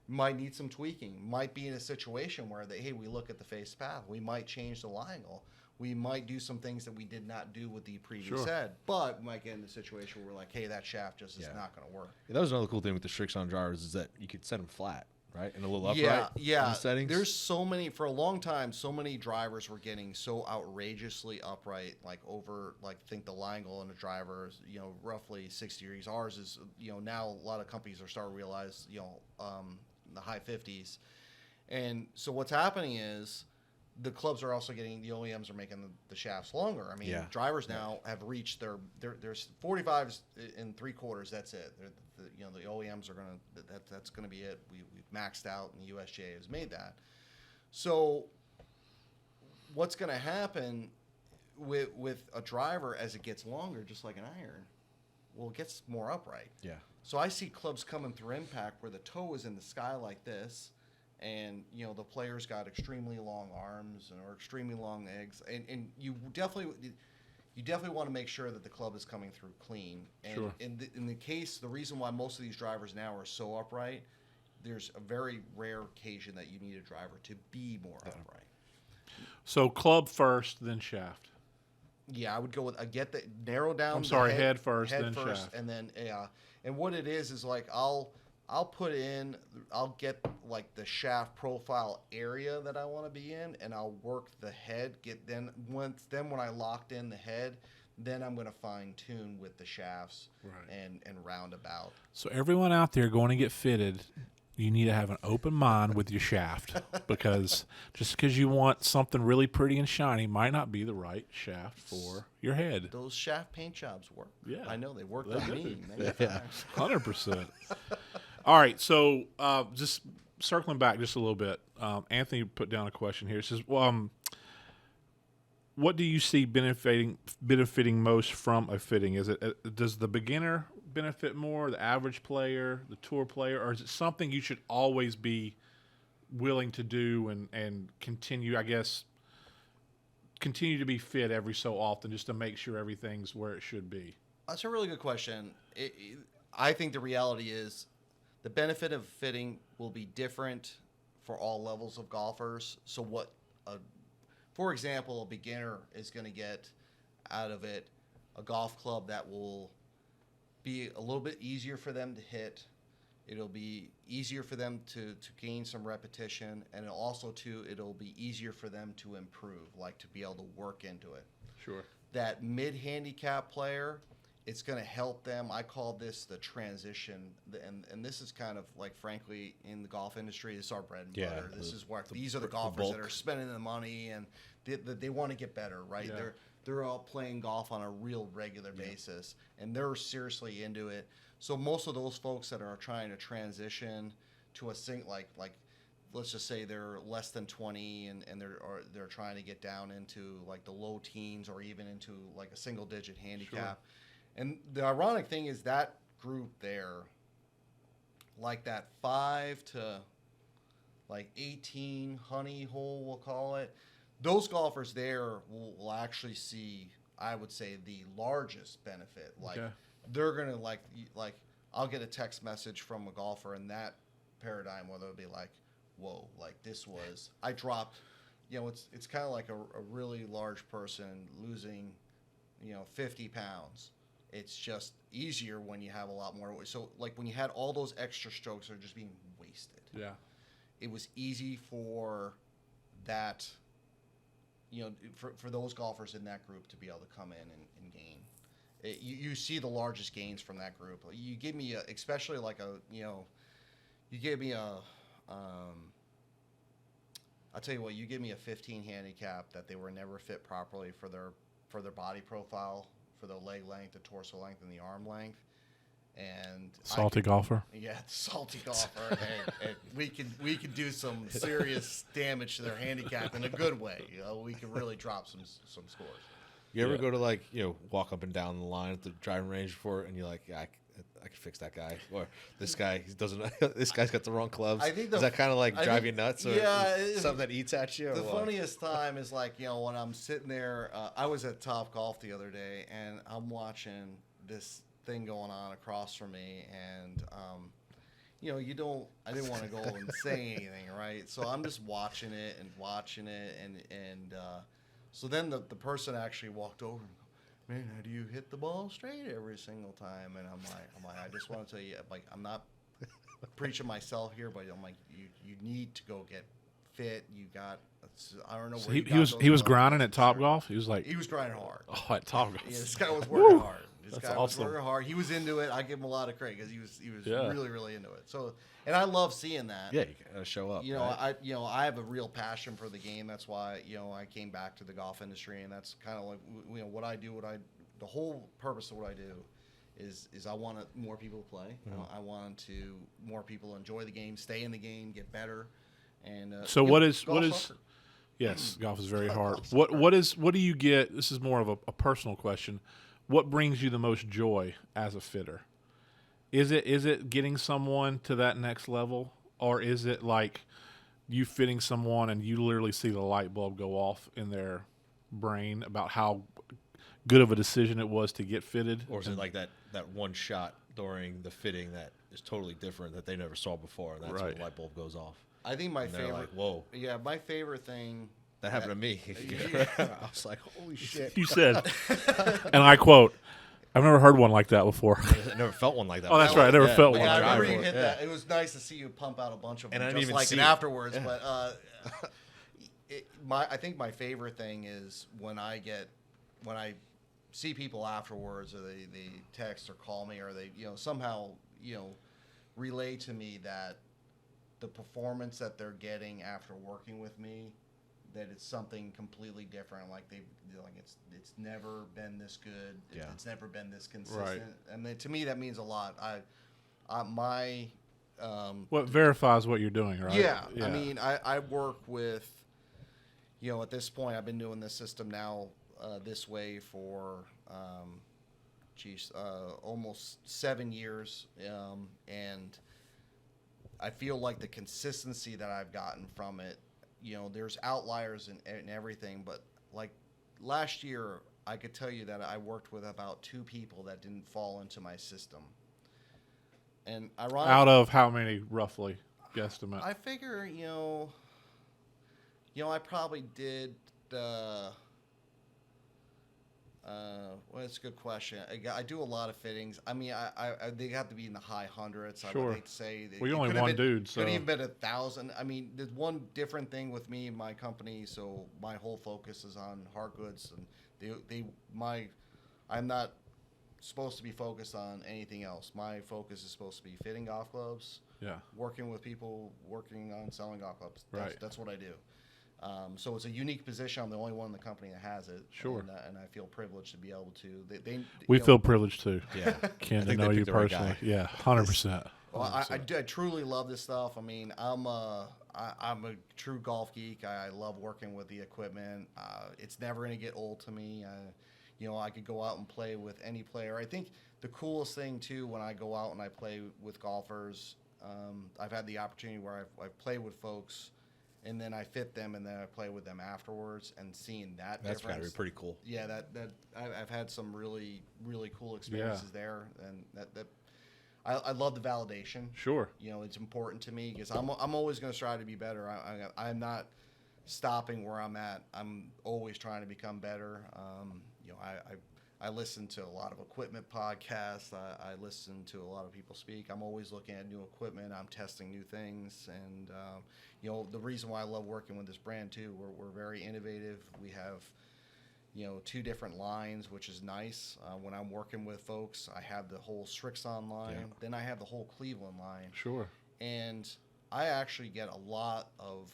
Might need some tweaking. Might be in a situation where we look at the face path. We might change the line angle. We might do some things that we did not do with the previous Sure. head. But we might get in a situation where we're like, hey, that shaft just is not going to work. Yeah, that was another cool thing with the Srixon drivers, is that you could set them flat, right? And a little upright Yeah. in the settings. There's so many, for a long time, so many drivers were getting so outrageously upright, like over, like, think the line angle in a driver is, roughly 60 degrees. Ours is, now a lot of companies are starting to realize, the high 50s. And so what's happening is, the clubs are also getting, the OEMs are making the shafts longer. I mean, Yeah. drivers now have reached there's 45s in 3/4. That's it. The OEMs are that's gonna be it. We've maxed out, and the USGA has made that. So what's gonna happen with a driver as it gets longer, just like an iron? Well, it gets more upright. Yeah. So I see clubs coming through impact where the toe is in the sky like this, and the player's got extremely long arms or extremely long legs, and you definitely want to make sure that the club is coming through clean. And Sure. in the case, the reason why most of these drivers now are so upright, there's a very rare occasion that you need a driver to be more upright. So club first, then shaft. Yeah, I would go with narrow down. I'm sorry, head first, then first, shaft. and then and what it is like I'll get like the shaft profile area that I want to be in, and I'll work the head. When I locked in the head, then I'm going to fine tune with the shafts and roundabout. So everyone out there going to get fitted, you need to have an open mind with your shaft, because just because you want something really pretty and shiny might not be the right shaft for your head. Those shaft paint jobs work. Yeah. I know they work They on do. me. Many times. 100%. All right, so just circling back just a little bit, Anthony put down a question here. It says, what do you see benefiting most from a fitting? Is it does the beginner benefit more, the average player, the tour player, or is it something you should always be willing to do and continue to be fit every so often just to make sure everything's where it should be? That's a really good question. I think the reality is the benefit of fitting will be different for all levels of golfers. So for example, a beginner is going to get out of it a golf club that will be a little bit easier for them to hit. It'll be easier for them to gain some repetition, and it'll be easier for them to improve, like to be able to work into it. Sure. That mid-handicap player, it's going to help them. I call this the transition, and this is kind of like, frankly, in the golf industry, this is our bread and butter. This is where these are the golfers that are spending the money, and they want to get better, right? Yeah. They're all playing golf on a real regular basis, and they're seriously into it. So most of those folks that are trying to transition to a like let's just say they're less than 20 and they're trying to get down into like the low teens or even into like a single digit handicap. Sure. And the ironic thing is that group there, like that 5 to like 18 honey hole, we'll call it, those golfers there will actually see, I would say, the largest benefit. Like they're gonna like I'll get a text message from a golfer in that paradigm where they'll be like, whoa, like this was, I dropped, it's kind of like a really large person losing 50 pounds. It's just easier when you have a lot more. So like when you had all those extra strokes that are just being wasted. Yeah. It was easy for that, for those golfers in that group to be able to come in and gain. You see the largest gains from that group. You give me especially like you gave me I'll tell you what, you give me a 15 handicap that they were never fit properly for their body profile, for the leg length, the torso length, and the arm length. And Salty golfer. Yeah, salty golfer. and we can do some serious damage to their handicap in a good way. We can really drop some scores. You ever go to walk up and down the line at the driving range before, and you're like, yeah, I can fix that guy, or this guy doesn't. This guy's got the wrong clubs. I think does that kind of drive you nuts, or something that eats at you? The funniest time is when I'm sitting there. I was at Top Golf the other day, and I'm watching this thing going on across from me, and I didn't want to go and say anything, right? So I'm just watching it, and so then the person actually walked over and go, man, how do you hit the ball straight every single time? And I'm like, I just want to tell you, I'm not preaching myself here, but I'm like, you need to go get fit. I don't know where So he was grinding at Top Golf. He was grinding hard. Oh, at Top Golf. Yeah, this guy was working hard. This That's guy awesome. was working hard. He was into it. I give him a lot of credit because he was Yeah. really into it. So, and I love seeing that. Yeah, you gotta show up. You know, right? I have a real passion for the game. That's why I came back to the golf industry, and that's kind of like what I do. The whole purpose of what I do is I want more people to play. I want to more people enjoy the game, stay in the game, get better. And So golf's what is? hard. Yes, golf is very hard. Golf's What do you get? This is more of a personal question. What brings you the most joy as a fitter? Is it getting someone to that next level, or is it like you fitting someone and you literally see the light bulb go off in their brain about how good of a decision it was to get fitted? Or is it like that one shot during the fitting that is totally different that they never saw before, and that's when Right. the light bulb goes off? I think my And they're favorite. like, whoa. Yeah, my favorite thing. That happened to me. I was like, holy shit. You said, and I quote, "I've never heard one like that before." I never felt one like that. Oh, that's before. right. I never felt like one Yeah, like I that remember you before. hit Yeah. that. It was nice to see you pump out a bunch of them, And I just didn't even like see it it. afterwards. Yeah. But I think my favorite thing is when I see people afterwards, or they text or call me, or they somehow relay to me that the performance that they're getting after working with me, that it's something completely different. Like it's never been this good. Yeah. It's never been this consistent. Right. I mean, to me that means a lot. What verifies what you're doing, right? Yeah. I mean, I work with, at this point, I've been doing this system now this way for, almost 7 years. And I feel like the consistency that I've gotten from it, there's outliers in everything. But like last year, I could tell you that I worked with about 2 people that didn't fall into my system. And ironically, Out of how many, roughly, guesstimate? I figure, I probably did. Well, it's a good question. I do a lot of fittings. I mean, they have to be in the high hundreds. I Sure. would hate to say. Well, you're only one dude, so could even been 1,000. I mean, there's one different thing with me and my company. So my whole focus is on hard goods, and I'm not supposed to be focused on anything else. My focus is supposed to be fitting golf clubs, yeah, working with people, working on selling golf clubs. Right. That's what I do. So it's a unique position. I'm the only one in the company that has it. Sure. And I feel privileged to be able to. we feel privileged too. Yeah. Ken, I to think know they you picked the right personally. guy. Yeah, 100%. Well, I truly love this stuff. I mean, I'm a true golf geek. I love working with the equipment. It's never going to get old to me. I could go out and play with any player. I think the coolest thing too, when I go out and I play with golfers, I've had the opportunity where I've played with folks, and then I fit them, and then I play with them afterwards, and seeing that That's got to difference. be pretty cool. Yeah, that I've had some really really cool experiences there, and that I love the validation. Sure. It's important to me because I'm always going to strive to be better. I'm not stopping where I'm at. I'm always trying to become better. I listen to a lot of equipment podcasts. I listen to a lot of people speak. I'm always looking at new equipment. I'm testing new things, and the reason why I love working with this brand too. We're very innovative. We have 2 different lines, which is nice. When I'm working with folks, I have the whole Srixon line. Yeah. Then I have the whole Cleveland line. Sure. And I actually get a lot of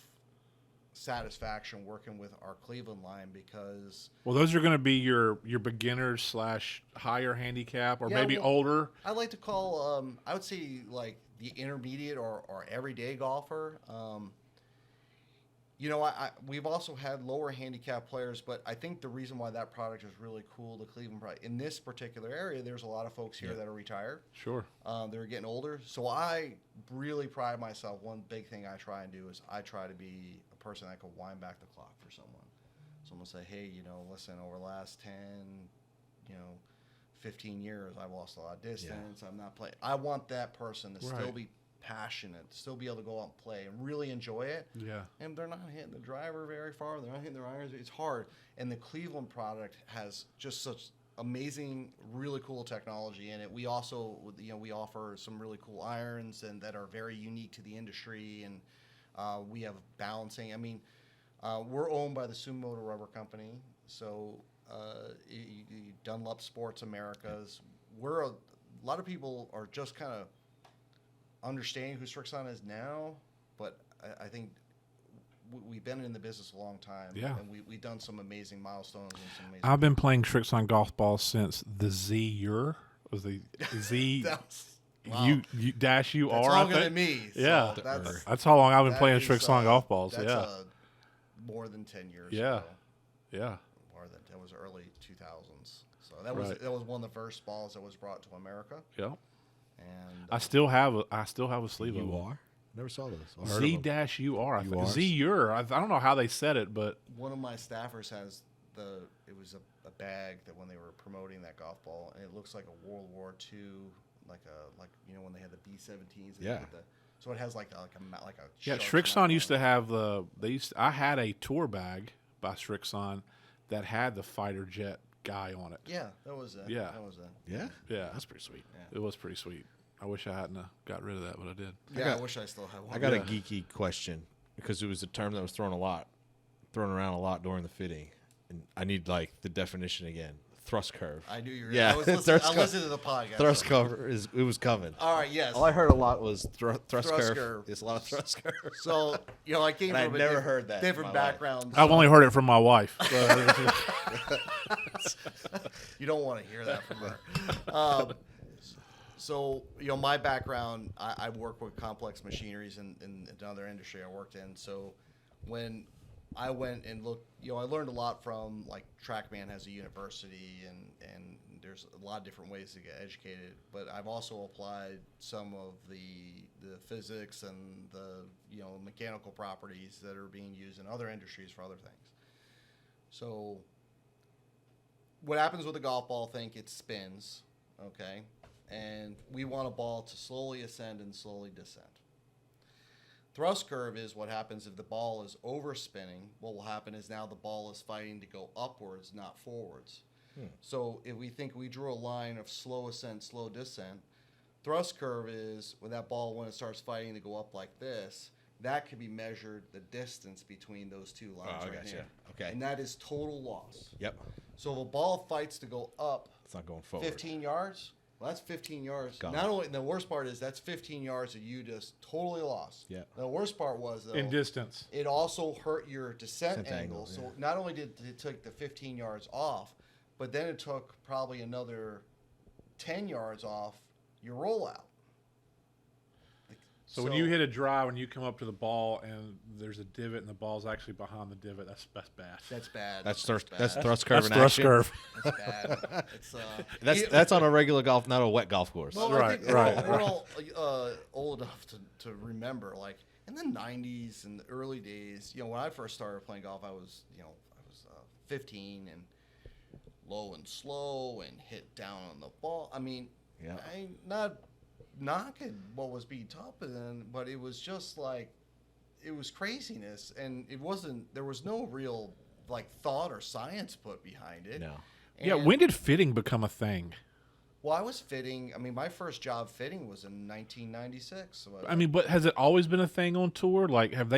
satisfaction working with our Cleveland line because Well, those are going to be your beginners / higher handicap, or Yeah, maybe well- older. I like to call, I would say like the intermediate or everyday golfer. We've also had lower handicap players, but I think the reason why that product is really cool, the Cleveland product, in this particular area, there's a lot of folks here that are retired. Sure. They're getting older. So I really pride myself. One big thing I try and do is I try to be a person that can wind back the clock for someone. Someone say, hey, listen, over the last 10, 15 years, I've lost a lot of distance. I'm not playing. I want that person to still Right. be passionate, to still be able to go out and play and really enjoy it. Yeah. And they're not hitting the driver very far. They're not hitting their irons. It's hard. And the Cleveland product has just such amazing, really cool technology in it. We also, we offer some really cool irons and that are very unique to the industry. And we have balancing. I mean, we're owned by the Sumoto Rubber Company. So Dunlop Sports Americas. A lot of people are just kind of understanding who Srixon is now, but I think we've been in the business a long time. Yeah. And we've done some amazing milestones and some amazing. I've been playing Srixon golf balls since the Z-Ur. Was the Z Wow. U dash UR? That's longer than me. So Yeah. that's That's how long I've been that playing is, Srixon golf balls. That's Yeah. More than 10 years Yeah. ago. Yeah. That was early 2000s. So that was one of the first balls that was brought to America. Yeah. And I still have a sleeve of You them. are? Never saw those. I heard of them. Z-UR. URs? Z-UR. I don't know how they said it, but one of my staffers has it was a bag that when they were promoting that golf ball, and it looks like a World War II, like when they had the B-17s. Yeah. So it has like a yeah. shark's Srixon mouth used on to it. have I had a tour bag by Srixon that had the fighter jet guy on it. Yeah, that was it. Yeah. That was it. Yeah? Yeah. That's pretty sweet. It was pretty sweet. I wish I hadn't got rid of that, but I did. Yeah, I wish I still had one. I got a Yeah. geeky question because it was a term that was thrown around a lot during the fitting, and I need like the definition again. Thrust curve. I knew you were. Yeah, I was listening, thrust I listened to the podcast. Thrust so- cover it was coming. All right. Yes. All I heard a lot was thrust curve. curve. There's a lot of thrust curve. So I came And from I'd a never heard that in different my life. background. I've only heard it from my wife. You don't want to hear that from her. So my background, I work with complex machineries in another industry I worked in. So when I went and looked, I learned a lot from like TrackMan has a university and there's a lot of different ways to get educated. But I've also applied some of the physics and the mechanical properties that are being used in other industries for other things. So what happens with a golf ball? Think it spins, okay? And we want a ball to slowly ascend and slowly descend. Thrust curve is what happens if the ball is overspinning. What will happen is now the ball is fighting to go upwards, not forwards. So if we drew a line of slow ascent, slow descent, thrust curve is when that ball, when it starts fighting to go up like this, that can be measured the distance between those two lines Oh, right gotcha. here. Okay. And that is total loss. Yep. So if a ball fights to go up It's not going forward. 15 yards, well, that's 15 yards. Gone. Not only, the worst part is that's 15 yards that you just totally lost. Yeah. The worst part was, though, In distance. it also hurt your descent Descent angle. angle, So yeah. not only did it take the 15 yards off, but then it took probably another 10 yards off your rollout. So when you hit a drive, when you come up to the ball and there's a divot and the ball's actually behind the divot, that's bad. That's bad. That's bad. thrust curve That's in thrust action. curve. That's bad. It's, That's on a regular golf, not a wet golf course. Well, Right, I think right, we're all old enough to remember, like in the '90s and the early days. When I first started playing golf, I was 15 and low and slow and hit down on the ball. I mean, Yeah. I not knocking what was being taught, but it was just like it was craziness, and it wasn't. There was no real like thought or science put behind it. No. Yeah, And- when did fitting become a thing? Well, I was fitting. I mean, my first job fitting was in 1996. So I mean, but has it always been a thing on tour? Like, have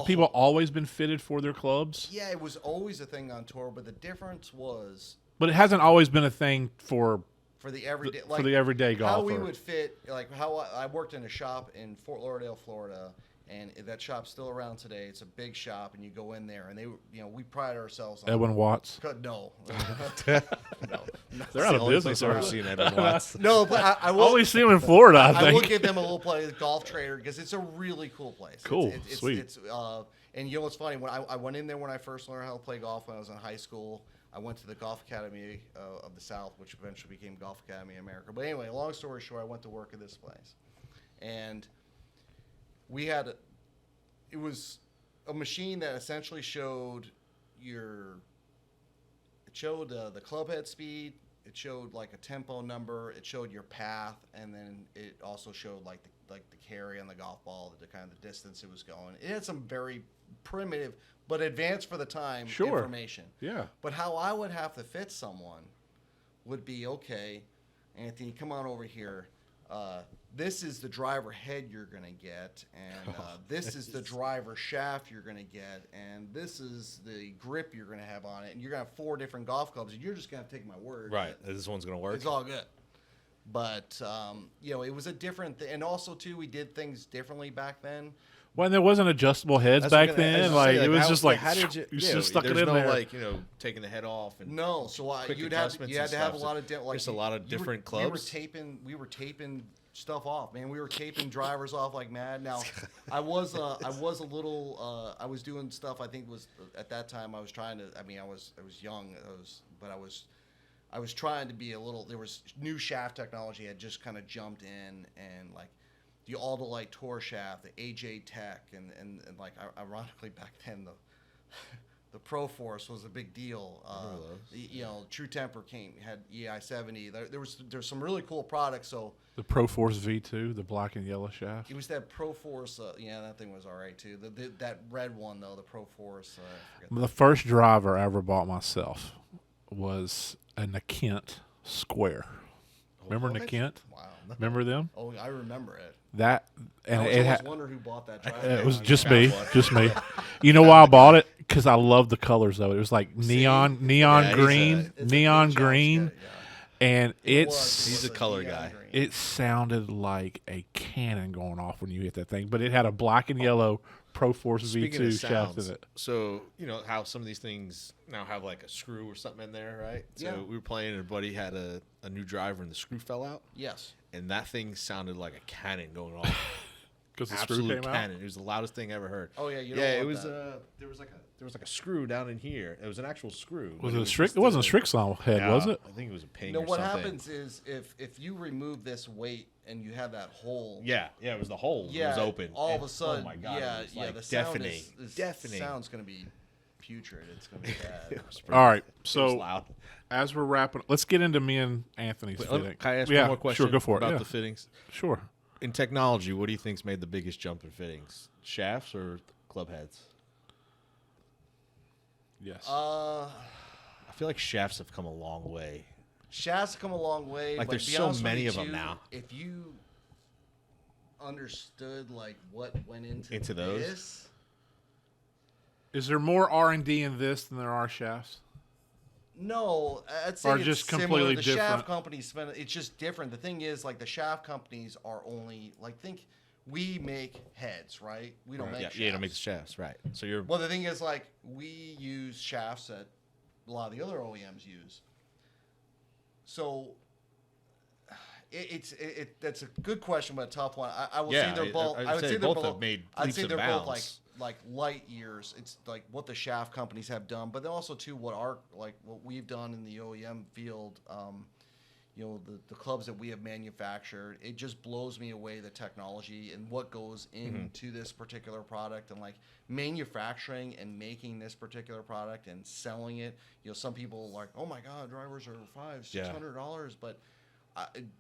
people always been fitted for their clubs? yeah, it was always a thing on tour, but the difference was But it hasn't always been a thing for for the everyday, for the everyday golfer. how we would fit, like how I worked in a shop in Fort Lauderdale, Florida, and that shop's still around today. It's a big shop, and you go in there, and we pride ourselves on Edwin Watts. No, no, They're out of business. I've ever aren't seen Edwin Watts. no, but I will. Always see them in Florida. I will think. give them a little play at Golf Trader because it's a really cool place. Cool, sweet. It's and what's funny, when I went in there when I first learned how to play golf when I was in high school. I went to the Golf Academy of the South, which eventually became Golf Academy America. But anyway, long story short, I went to work at this place, and we had it was a machine that essentially showed the club head speed. It showed like a tempo number. It showed your path, and then it also showed like the carry on the golf ball, the kind of the distance it was going. It had some very primitive but advanced for the time information. Yeah. But how I would have to fit someone would be, okay, Anthony, come on over here. this is the driver head you're going to get, and this is the driver shaft you're going to get, and this is the grip you're going to have on it, and you're going to have 4 different golf clubs, and you're just going to take my word. Right. This one's going to work. It's all good. But, it was a different thing. And also, too, we did things differently back then. Well, there wasn't adjustable heads back then. Like, it was just like, how did you just stuck it in no, there. like, taking the head off. And no, so you had to have a lot of there's a lot of different clubs. We were taping stuff off, man. We were taping drivers off like mad. Now, I was doing stuff. I think was at that time I was trying to. I mean, I was young. I was trying to be a little. There was new shaft technology had just kind of jumped in, and like the Aldolite Tour shaft, the AJ Tech, and like ironically back then the Pro Force was a big deal. True Temper had EI-70. There's some really cool products. So the Pro Force V2, the black and yellow shaft. It was that Pro Force. That thing was all right too. That red one though, the Pro Force. The first driver I ever bought myself was a Kent Square. Remember Kent? Wow. Remember them? Oh, I remember it. That and I always wondered who bought that driver. It was just me. You know why I bought it? Because I loved the colors of it. It was like neon green, and he's a color guy. It sounded like a cannon going off when you hit that thing, but it had a black and yellow Pro Force V2 shaft in it. So you know how some of these things now have like a screw or something in there, right? So we were playing, and a buddy had a new driver, and the screw fell out. Yes. And that thing sounded like a cannon going off. Because the Absolute screw came cannon. out? It was the loudest thing I ever heard. Oh yeah, it was. There was like a screw down in here. It was an actual screw. Was it It wasn't a Srixon head, was it? I think it was a ping. No, or what something. happens is if you remove this weight and you have that hole. Yeah, it was the hole. Yeah, it was open. All of a sudden, oh my God, yeah, it was like the sound deafening. The sound's gonna be putrid. It's gonna be bad. All right, It was so loud. as we're wrapping, let's get into me and Anthony's fitting. Can I ask one more question? Sure, go for it. About the fittings. Sure. In technology, what do you think's made the biggest jump in fittings? Shafts or club heads? Yes. I feel like shafts have come a long way. Shafts have come a long way. Like but there's to be so honest with many you, of them too, now. If you understood like what went Into those? this, Is there more R&D in this than there are shafts? no, I'd say Or it's just similar. completely The different? shaft companies spend. It's just different. The thing is, like the shaft companies are only like we make heads, right? We don't make shafts. Yeah, you don't make the shafts, right? So you're Well, the thing is, like, we use shafts that a lot of the other OEMs use. So that's a good question, but a tough one. I would say they're both. I would say they're both have made I'd leaps say and they're both bounds. like light years. It's like what the shaft companies have done, but then also too what we've done in the OEM field. The clubs that we have manufactured, it just blows me away the technology and what goes into this particular product and like manufacturing and making this particular product and selling it. Some people are like, oh my God, drivers are $500-$600, but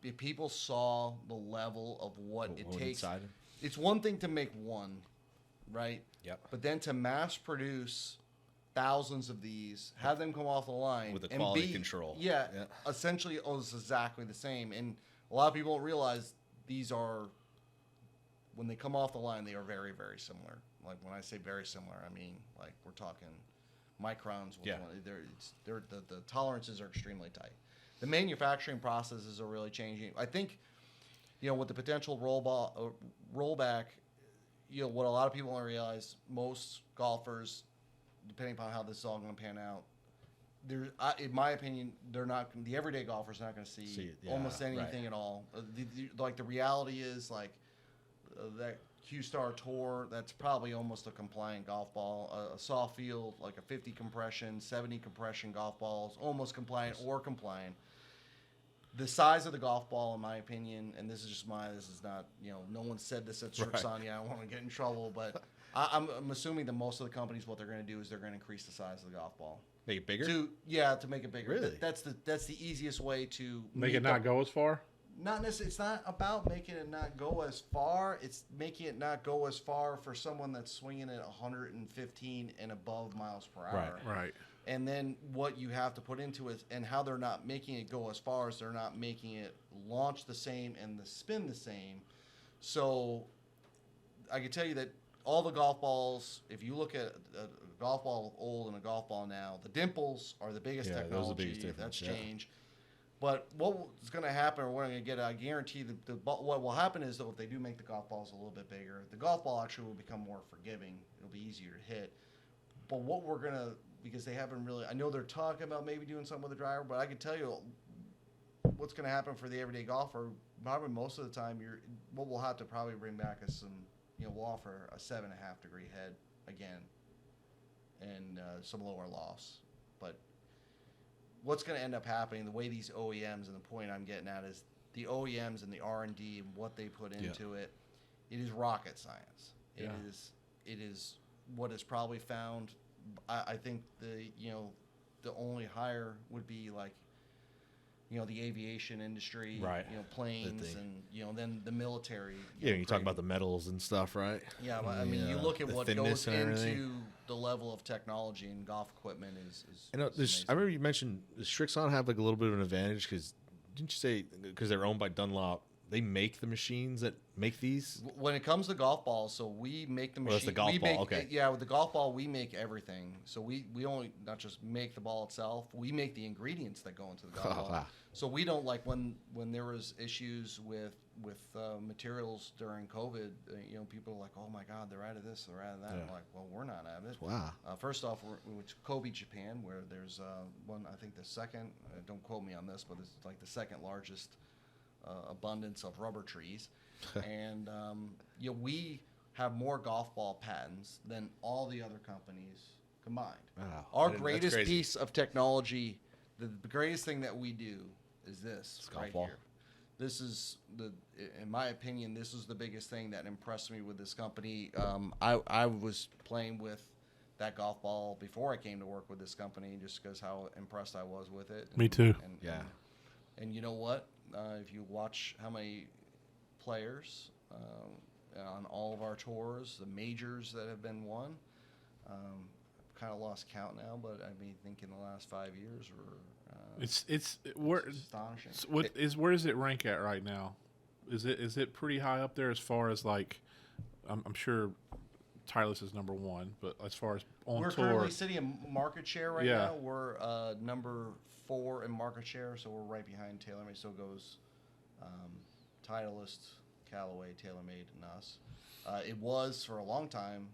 if people saw the level of what it takes, inside. it's one thing to make one, right? Yep. But then to mass produce thousands of these, have them come off the line With the and quality control. Yeah, Yeah. essentially it was exactly the same. And a lot of people don't realize these are, when they come off the line, they are very, very similar. Like when I say very similar, I mean like we're talking microns. With the tolerances are extremely tight. The manufacturing processes are really changing. I think, with the potential rollback, what a lot of people don't realize, most golfers, depending upon how this is all going to pan out, in my opinion, they're not. The everyday golfer's not going to see it, almost anything at all. The reality is that Q-Star Tour, that's probably almost a compliant golf ball. A soft field, like a 50 compression, 70 compression golf ball is almost compliant or compliant. The size of the golf ball, in my opinion, and this is not, no one said this at Srixon. I don't want to get in trouble, but I'm assuming that most of the companies, what they're going to do is they're going to increase the size of the golf ball. Make it bigger? To make it bigger. Really? That's the easiest way to Make it not go as far? Not necessarily. It's not about making it not go as far. It's making it not go as far for someone that's swinging at 115 and above miles per hour. Right. And then what you have to put into it, and how they're not making it go as far as they're not making it launch the same and the spin the same. So I can tell you that all the golf balls, if you look at a golf ball old and a golf ball now, the dimples are the biggest technology. Those are the biggest difference. That's changed. But what's going to happen, or what I'm going to get, I guarantee what will happen is, though, if they do make the golf balls a little bit bigger, the golf ball actually will become more forgiving. It'll be easier to hit. But what we're going to, because they haven't really, I know they're talking about maybe doing something with the driver, but I can tell you what's going to happen for the everyday golfer. Probably most of the time, what we'll have to probably bring back is some, we'll offer a 7.5 degree head again, and some lower loss. But what's going to end up happening, the way these OEMs, and the point I'm getting at is the OEMs and the R&D and what they put into it is rocket science. It is what is probably found. I think the only hire would be like, the aviation industry, right? Planes, and then the military. You talk about the metals and stuff, right? Yeah, I mean, you look at what goes into the level of technology and golf equipment is I remember you mentioned, does Srixon have like a little bit of an advantage? Because didn't you say, because they're owned by Dunlop, they make the machines that make these? When it comes to golf balls, so we make the machine. That's the golf ball, okay. Yeah, with the golf ball, we make everything. So we only not just make the ball itself, we make the ingredients that go into the golf ball. Wow. So we don't, like, when there was issues with materials during COVID, people are like, oh my God, they're out of this, they're out of that. Yeah. I'm like, well, we're not out of it. Wow. First off, we're Kobe, Japan, where there's one, I think the second, don't quote me on this, but it's like the second largest abundance of rubber trees. And we have more golf ball patents than all the other companies combined. Wow. Our greatest piece of technology, the greatest thing that we do is this right here. This is in my opinion, this is the biggest thing that impressed me with this company. I was playing with that golf ball before I came to work with this company, just because how impressed I was with it. Me too. And you know what? If you watch how many players on all of our tours, the majors that have been won, kind of lost count now, but I think in the last 5 years, it's astonishing. Where does it rank at right now? Is it pretty high up there as far as, like, I'm sure Titleist is number one, but as far as on we're tour, currently sitting in market share right now. We're number 4 in market share, so we're right behind TaylorMade. So it goes Titleist, Callaway, TaylorMade, and us. It was for a long time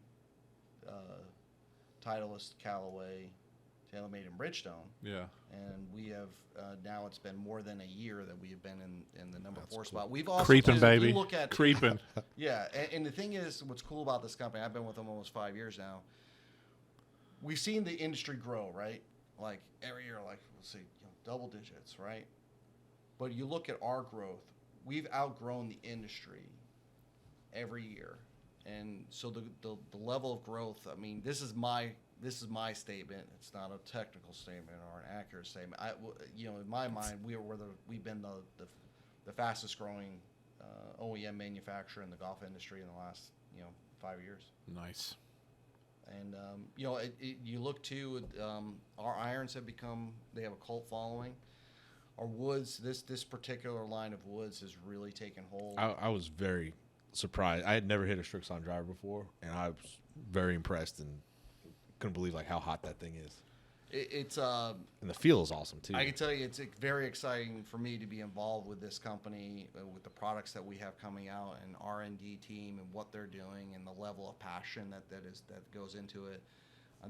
Titleist, Callaway, TaylorMade, and Bridgestone. Yeah. And we have now, it's been more than a year that we have been in the number 4 cool. spot. We've also creeping, baby. You look at Creeping. Yeah, and the thing is, what's cool about this company, I've been with them almost 5 years now. We've seen the industry grow, right? Like every year, like let's say double digits, right? But you look at our growth, we've outgrown the industry every year, and so the level of growth. I mean, this is my statement. It's not a technical statement or an accurate statement. In my mind, we've been the fastest growing OEM manufacturer in the golf industry in the last 5 years. Nice. And you look to our irons have a cult following. Our woods, this particular line of woods has really taken hold. I was very surprised. I had never hit a Srixon driver before, and I was very impressed and couldn't believe like how hot that thing is. It's and the feel is awesome too. I can tell you, it's very exciting for me to be involved with this company, with the products that we have coming out, and R&D team, and what they're doing, and the level of passion that goes into it.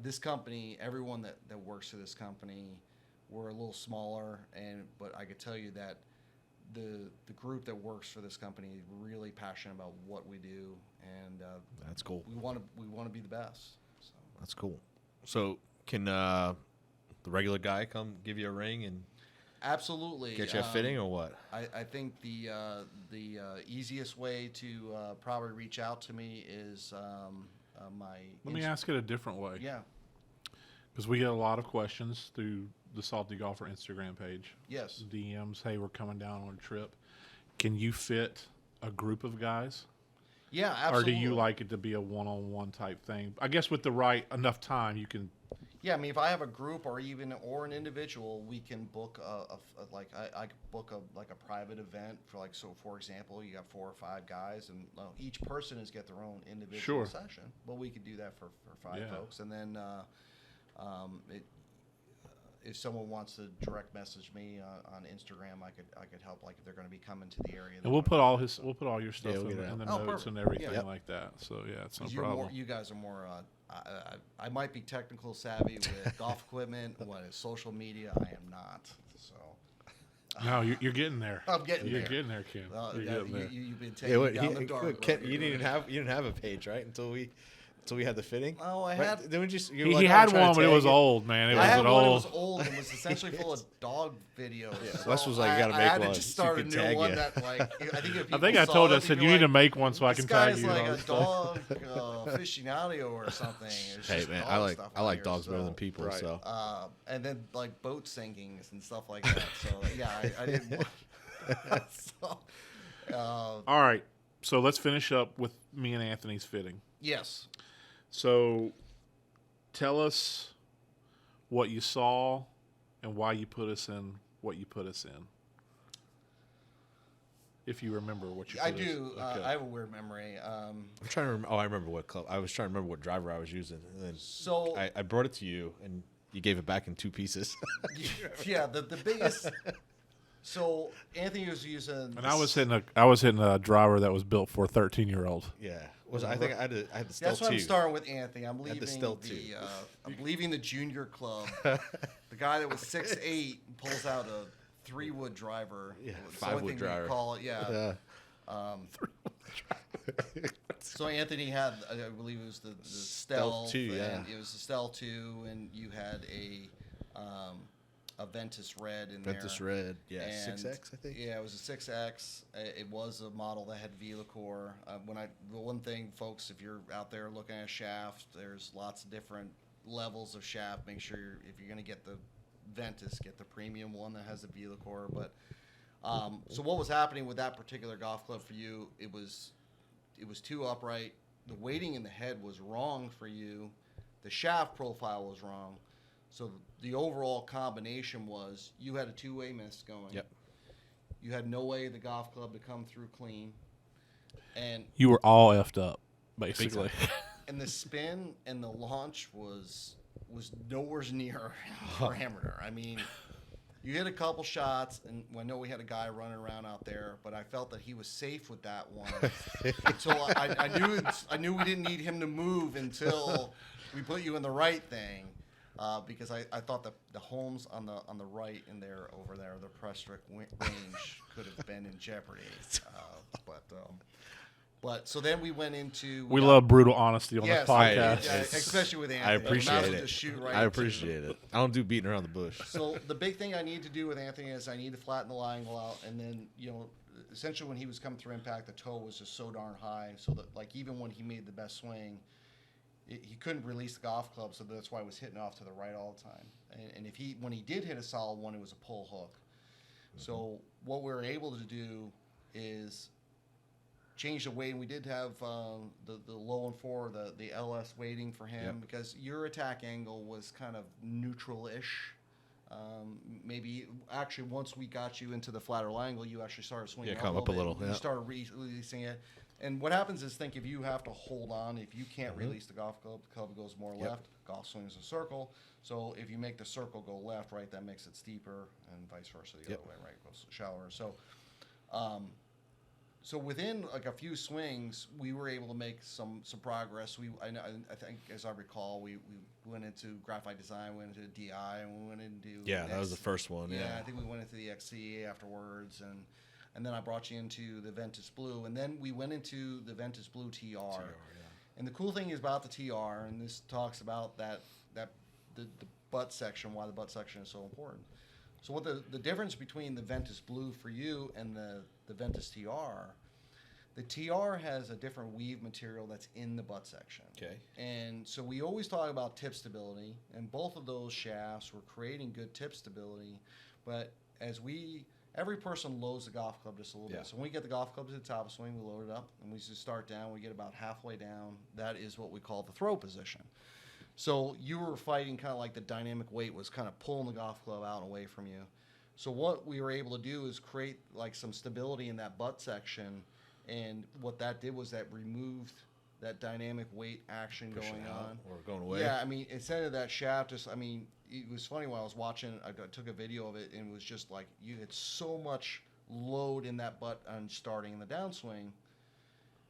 This company, everyone that works for this company, we're a little smaller, but I could tell you that the group that works for this company is really passionate about what we do, and that's cool. We want to be the best. So. That's cool. So can the regular guy come give you a ring and absolutely get you a fitting, or what? I think the easiest way to probably reach out to me is Let me ask it a different way. Yeah. Because we get a lot of questions through the Salty Golfer Instagram page. Yes. DMs, hey, we're coming down on a trip. can you fit a group of guys? Yeah, absolutely. Or do you like it to be a one-on-one type thing? I guess with the right enough time, you can. Yeah, I mean, if I have a group or an individual, we can book I could book a private event for so for example, you got 4 or 5 guys, and each person is get their own individual session. But we could do that for 5 folks, and then if someone wants to direct message me on Instagram, I could help. Like if they're going to be coming to the area, and we'll put all your stuff we'll in the Oh, notes perfect. and everything Yeah. like that. So yeah, it's no 'Cause problem. you guys are more. I might be technical savvy with golf equipment. What is social media? I am not. So. No, you're getting there. I'm getting You're there. getting there, Ken. You're getting there. You've been taking me down the dark Ken, road. you didn't have a page, right? Until we had the fitting. Oh, I Right? had. Didn't we just? You He were like, had I'm trying one, to but it tag was old, man. It I was had an one. It old. was old and was essentially full of dog videos. Yeah, So Wes was like, "You gotta I make had one to just so start you a can new tag one you." that I think I told you, I said, you need to make one so I this can tag guy's you. like and all a this stuff." dog aficionado or something. It's Hey just man, dog I like stuff I on like here, dogs better so- than people. Right. So And then like boat sinkings and stuff like that. So yeah, I didn't. So, All right, so let's finish up with me and Anthony's fitting. yes. So, tell us what you saw and why you put us in what you put us in. If you remember what you put I us. do. Okay. I have a weird memory. I'm trying to remember. Oh, I remember what club. I was trying to remember what driver I was using, and then So I brought it to you, and you gave it back in 2 pieces. yeah, the biggest. So Anthony was using. And I was hitting a driver that was built for a 13-year-old. Yeah, I think I had the Stealth That's what I'm 2. starting with Anthony. I'm leaving the Stealth I'm leaving the junior club. The guy that was 6'8" pulls out a 3-wood driver. Yeah, It's the only 5-wood thing we driver. Call it, yeah. Yeah. So Anthony had, I believe it was the Stealth 2, yeah. and it was the Stealth 2, and you had a Ventus Red in Ventus there. Red, yeah, And 6X, I think. Yeah, it was a 6X. It was a model that had Velacore. The one thing, folks, if you're out there looking at shaft, there's lots of different levels of shaft. Make sure if you're going to get the Ventus, get the premium one that has the Velacore. But so what was happening with that particular golf club for you? It was too upright. The weighting in the head was wrong for you. The shaft profile was wrong. So the overall combination was you had a 2-way miss going. Yep. You had no way the golf club to come through clean. And You were all effed up, basically. and the spin and the launch was nowhere near parameter. I mean, you hit a couple shots, and I know we had a guy running around out there, but I felt that he was safe with that one until I knew we didn't need him to move until we put you in the right thing. Because I thought that the homes on the right and over there, the press strict range could have been in jeopardy. But so then we went into. We love brutal honesty on Yes, this podcast. yeah, especially with Anthony. I You might as appreciate well it. just shoot right I into appreciate it. I don't do beating around the bush. So the big thing I need to do with Anthony is I need to flatten the lie angle out, and then essentially when he was coming through impact, the toe was just so darn high, so that even when he made the best swing, he couldn't release the golf club, so that's why he was hitting off to the right all the time. And when he did hit a solid one, it was a pull hook. Mm-hmm. So what we were able to do is change the weighting. We did have the low and 4, the LS weighting for him because your attack angle was kind of neutral-ish. Maybe actually once we got you into the flatter angle, you actually started swinging come up a little. You started releasing it. And what happens is, if you have to hold on, if you can't release the golf club, the club goes more left, golf swings a circle. So if you make the circle go left, right, that makes it steeper, and vice versa the other way, right, it goes shallower. So, so within like a few swings, we were able to make some progress. I think, as I recall, we went into graphite design, went into DI, and we went into That was the first one. Yeah, I think we went into the XCA afterwards, and then I brought you into the Ventus Blue, and then we went into the Ventus Blue TR. And the cool thing is about the TR, and this talks about the butt section, why the butt section is so important. So what the difference between the Ventus Blue for you and the Ventus TR, the TR has a different weave material that's in the butt section. Okay. And so we always talk about tip stability, and both of those shafts were creating good tip stability, but as every person loads the golf club just a little Yeah. bit. So when we get the golf club to the top of the swing, we load it up, and we just start down. We get about halfway down. That is what we call the throw position. So you were fighting kind of like the dynamic weight was kind of pulling the golf club out and away from you. So what we were able to do is create like some stability in that butt section, and what that did was that removed that dynamic weight action Pushing going out on. or going away. Yeah, I mean, instead of that shaft, just, I mean, it was funny when I was watching, I took a video of it, and it was just like you had so much load in that butt on starting in the downswing.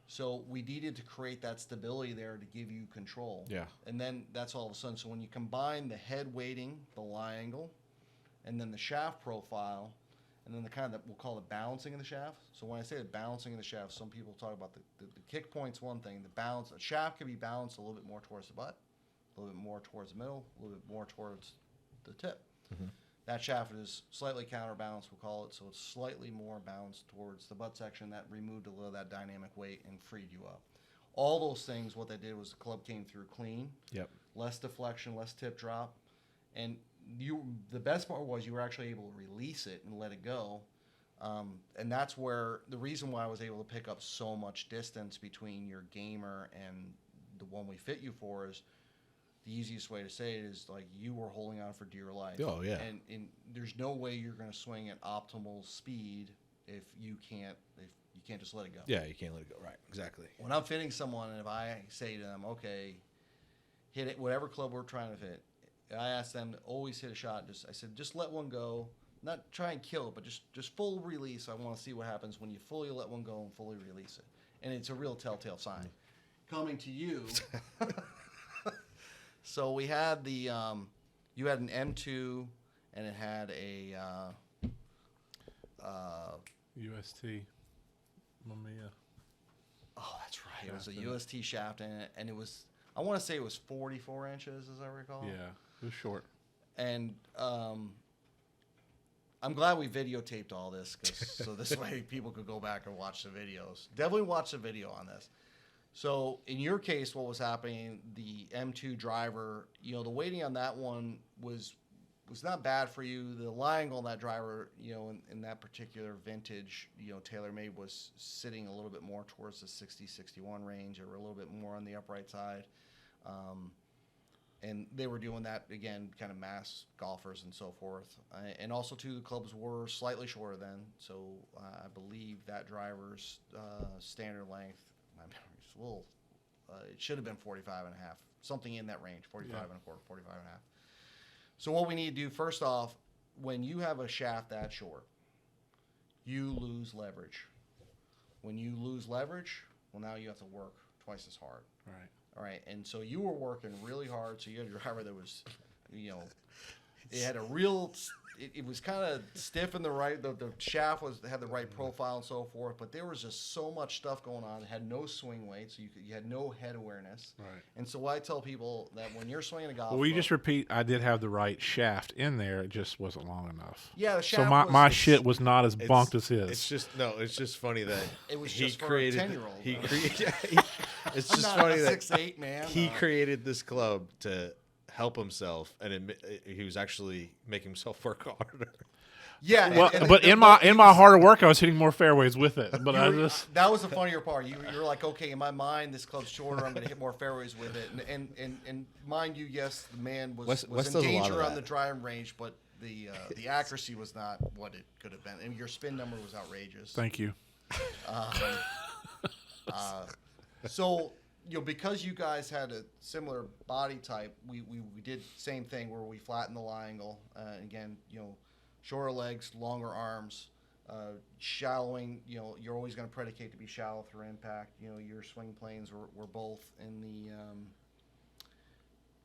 So we needed to create that stability there to give you control. Yeah. And then that's all of a sudden. So when you combine the head weighting, the lie angle, and then the shaft profile, and then the kind of, we'll call it balancing of the shaft. So when I say the balancing of the shaft, some people talk about the kick point's one thing. The balance, a shaft can be balanced a little bit more towards the butt, a little bit more towards the middle, a little bit more towards the tip. Mm-hmm. That shaft is slightly counterbalanced, we'll call it, so it's slightly more balanced towards the butt section. That removed a little of that dynamic weight and freed you up. All those things, what they did was the club came through clean, Yep. less deflection, less tip drop, and the best part was you were actually able to release it and let it go. And that's where the reason why I was able to pick up so much distance between your gamer and the one we fit you for is, the easiest way to say it is like you were holding on for dear life. Oh, yeah. And there's no way you're going to swing at optimal speed if you can't just let it go. Yeah, you can't let it go. Right, exactly. When I'm fitting someone, and if I say to them, okay, hit it, whatever club we're trying to fit, I ask them to always hit a shot. I said, just let one go. Not try and kill it, but just full release. I want to see what happens when you fully let one go and fully release it. And it's a real telltale sign. Coming to you. So we had the, you had an M2, and it had a UST. Mamiya. Oh, that's right. It was a Shaft in it. UST shaft in it, and it was, I want to say it was 44 inches, as I recall. Yeah, it was short. And I'm glad we videotaped all this, so this way people could go back and watch the videos. Definitely watch the video on this. So in your case, what was happening, the M2 driver, the weighting on that one was not bad for you. The lie angle on that driver, in that particular vintage, TaylorMade was sitting a little bit more towards the 60, 61 range, or a little bit more on the upright side. And they were doing that, again, kind of mass golfers and so forth. And also, too, the clubs were slightly shorter then. So I believe that driver's standard length, my memory's a little, it should have been 45 and a half, something in that range, 45 and a quarter, 45 and a half. So what we need to do, first off, when you have a shaft that short, you lose leverage. When you lose leverage, well, now you have to work twice as hard. Right. All right, and so you were working really hard. So you had a driver that was, it had a real, it was kind of stiff in the right. The shaft had the right profile and so forth. But there was just so much stuff going on. It had no swing weight, so you had no head awareness. Right. And so I tell people that when you're swinging a golf, Well, will you club, just repeat? I did have the right shaft in there. It just wasn't long enough. Yeah, the So shaft my was, shit was not as bunked as his. It's just funny that It was he just for a created 10-year-old. It's I'm just not funny a that 6'8" man. he created this club to help himself, and he was actually making himself work harder. Yeah, well, and but the- in my harder work, I was hitting more fairways with it. But I just that was the funnier part. You're like, okay, in my mind, this club's shorter. I'm going to hit more fairways with it. And mind you, yes, the man was Wes in does a lot danger of on the that. driving range, but the accuracy was not what it could have been. And your spin number was outrageous. thank you. So, because you guys had a similar body type, we did the same thing where we flattened the lie angle. Again, shorter legs, longer arms, shallowing. You're always going to predicate to be shallow through impact. Your swing planes were both in the.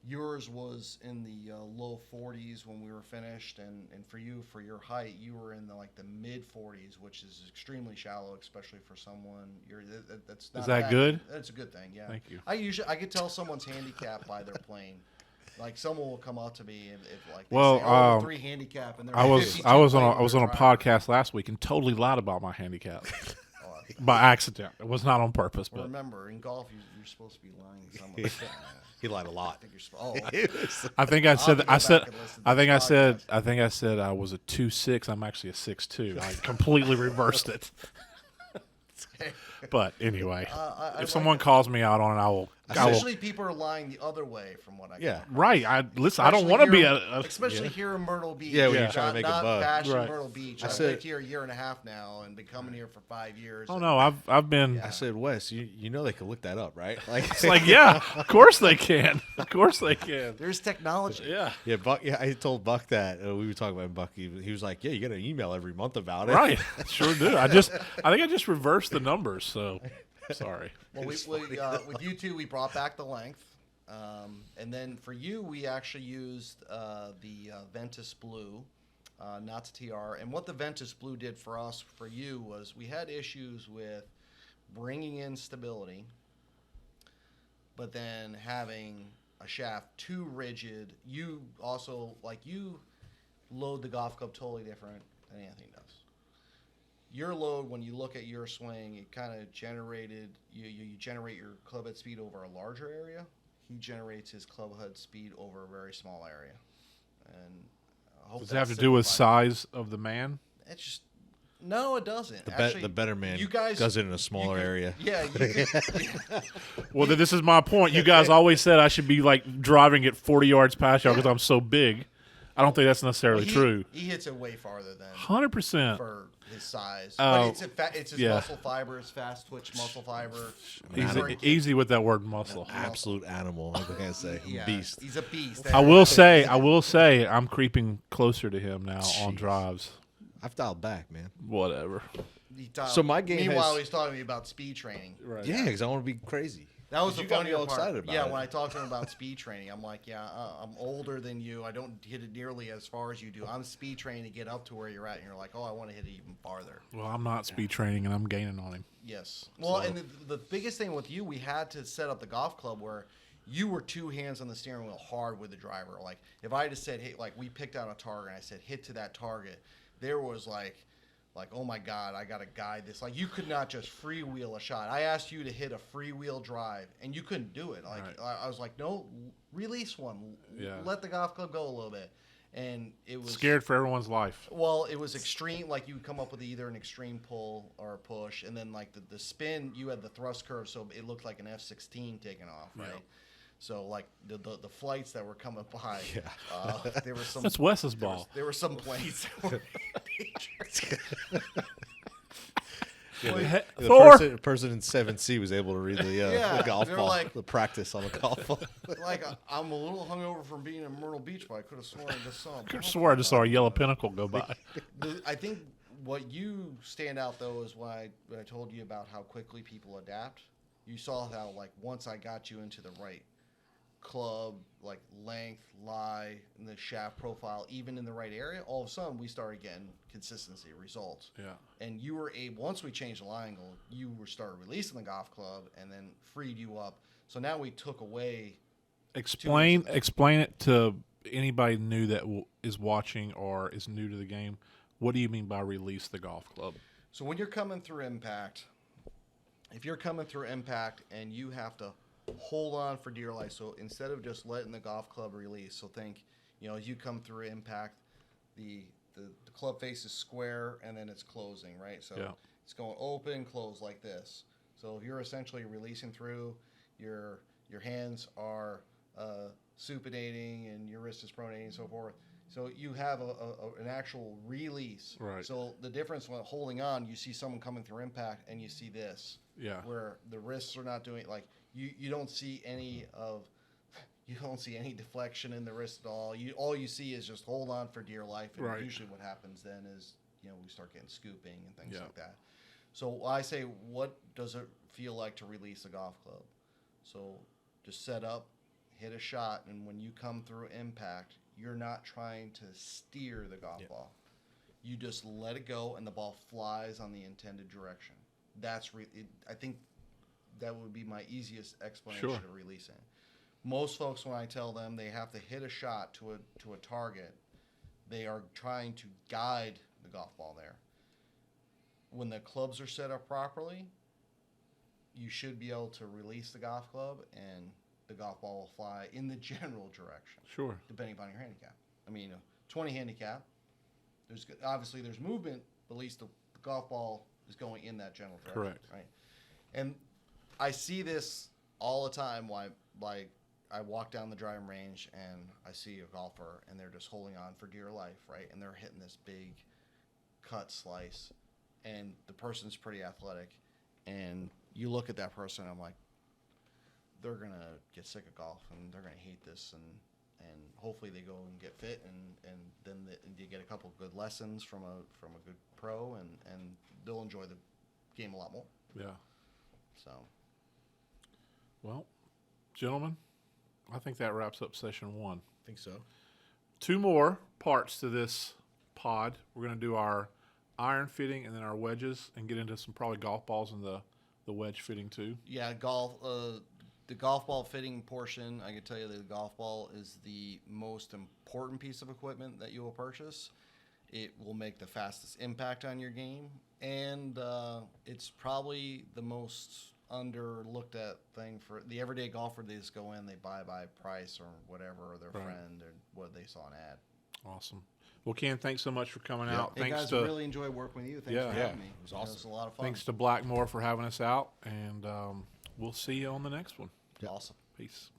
Yours was in the low 40s when we were finished, and for you, for your height, you were in the mid 40s, which is extremely shallow, especially for someone. That's not Is that bad. good? That's a good thing. Yeah. Thank you. I could tell someone's handicap by their plane. Like someone will come up to me and if like they Well, say, oh, 3 handicap, and they're I was 52 on playing a with their podcast last week and totally lied about my handicap. driver. by accident. It was not on purpose, Well, but remember, in golf, you're supposed to be lying somewhere. He lied a lot. I think you're I think I said I'll have to go back and listen to I think this podcast. I think I said I was a 2.6. I'm actually a 6'2". I completely reversed it. But anyway, I if someone calls me out on it, I will. Especially people are lying the other way from what I Yeah. get. Right. I don't want to be a especially here in Myrtle Beach. Yeah, when you're not, trying to make a not buck. bashing Right. Myrtle Beach. I I've said- lived here a year and a half now and been coming here for 5 years. Oh and no, I've been. I said, Wes, you know they can look that up, right? Like, It's like, yeah, of course they can. Of course they can. There's technology. Yeah. yeah, Buck. Yeah, I told Buck that we were talking about Buck. He was like, yeah, you get an email every month about it. Right. Sure do. I think I just reversed the numbers. So sorry. Well, with you two, we brought back the length. And then for you, we actually used the Ventus Blue, not the TR. And what the Ventus Blue did for us, for you, was we had issues with bringing in stability, but then having a shaft too rigid. You also, you load the golf club totally different than anything does. Your load, when you look at your swing, it kind of generated, you generate your club head speed over a larger area. He generates his club head speed over a very small area. And I hope Does it have to do with size of the man? It's just, no, it doesn't. The better man you guys, does it in a smaller area. Yeah. Well, this is my point. You guys always said I should be driving it 40 yards past y'all because I'm so big. I don't think that's necessarily true. He hits it way farther than 100%. for his size. But it's his yeah. muscle fiber, his fast twitch muscle fiber. Easy with that word muscle. Absolute animal. I can't say beast. He's a beast. I will say, I'm creeping closer to him now on drives. I've dialed back, man. Whatever. So my game Meanwhile, has- he's talking to me about speed training. Right. Yeah, because I want to be crazy. That was the You got funny me all part. excited about yeah, it. when I talked to him about speed training, I'm like, I'm older than you. I don't hit it nearly as far as you do. I'm speed training to get up to where you're at, and you're like, oh, I want to hit it even farther. Well, I'm not speed training, and I'm gaining on him. Yes. Well, and the biggest thing with you, we had to set up the golf club where you were two hands on the steering wheel hard with the driver. Like, if I just said, hey, we picked out a target, and I said, hit to that target, there was like, oh my God, I got to guide this. You could not just freewheel a shot. I asked you to hit a freewheel drive, and you couldn't do it. Right. I was like, no, release one. Yeah. Let the golf club go a little bit. And it was Scared for everyone's life. Well, it was extreme. You would come up with either an extreme pull or a push, and then the spin, you had the thrust curve, so it looked like an F-16 taking off, right? Yeah. So the flights that were coming by, there was some. That's Wes's ball. There were some planes that were dangerous. The person in 7C was able to read the golf they're ball, the practice on the golf ball. I'm a little hungover from being in Myrtle Beach, but I could have sworn I just saw him. I swear I just saw a yellow pinnacle go by. I think what you stand out though is when I told you about how quickly people adapt. You saw how once I got you into the right club, length, lie, and the shaft profile, even in the right area, all of a sudden we started getting consistency results. Yeah. And you were able, once we changed the lie angle, you started releasing the golf club and then freed you up. So now we took away. Explain it to anybody new that is watching or is new to the game. What do you mean by release the golf club? So when you're coming through impact, if you're coming through impact and you have to hold on for dear life, so instead of just letting the golf club release, so think, as you come through impact, the club face is square and then it's closing, right? So it's going open, close like this. So if you're essentially releasing through, your hands are supinating and your wrist is pronating and so forth. So you have an actual release. Right. So the difference when holding on, you see someone coming through impact and you see this. Yeah. Where the wrists are not doing you don't see any deflection in the wrist at all. All you see is just hold on for dear life. And usually what happens then is we start getting scooping and things like that. So I say, what does it feel like to release a golf club? So just set up, hit a shot, and when you come through impact, you're not trying to steer the golf ball. You just let it go, and the ball flies on the intended direction. I think that would be my easiest explanation of releasing. Most folks, when I tell them they have to hit a shot to a target, they are trying to guide the golf ball there. when the clubs are set up properly, you should be able to release the golf club and the golf ball will fly in the general direction. Sure. Depending upon your handicap. I mean, a 20 handicap, obviously there's movement, but at least the golf ball is going in that general direction. Correct. Right. And I see this all the time. Like I walk down the driving range and I see a golfer and they're just holding on for dear life, right? And they're hitting this big cut slice, and the person's pretty athletic, and you look at that person, and I'm like, they're gonna get sick of golf and they're gonna hate this, and hopefully they go and get fit, and then you get a couple of good lessons from a good pro, and they'll enjoy the game a lot more. Yeah. So, Well, gentlemen, I think that wraps up session 1. I think so. 2 more parts to this pod. We're going to do our iron fitting and then our wedges, and get into some probably golf balls and the wedge fitting too. yeah, the golf ball fitting portion, I can tell you that the golf ball is the most important piece of equipment that you will purchase. It will make the fastest impact on your game, and it's probably the most underlooked at thing for the everyday golfer. They just go in, they buy by price or whatever, or their friend, or what they saw an ad. Awesome. Well, Ken, thanks so much for coming out. Hey Thanks guys, to really enjoyed working with you. Thanks for having me. It was awesome. It was a lot of fun. thanks to Blackmore for having us out, and we'll see you on the next one. Awesome. Peace.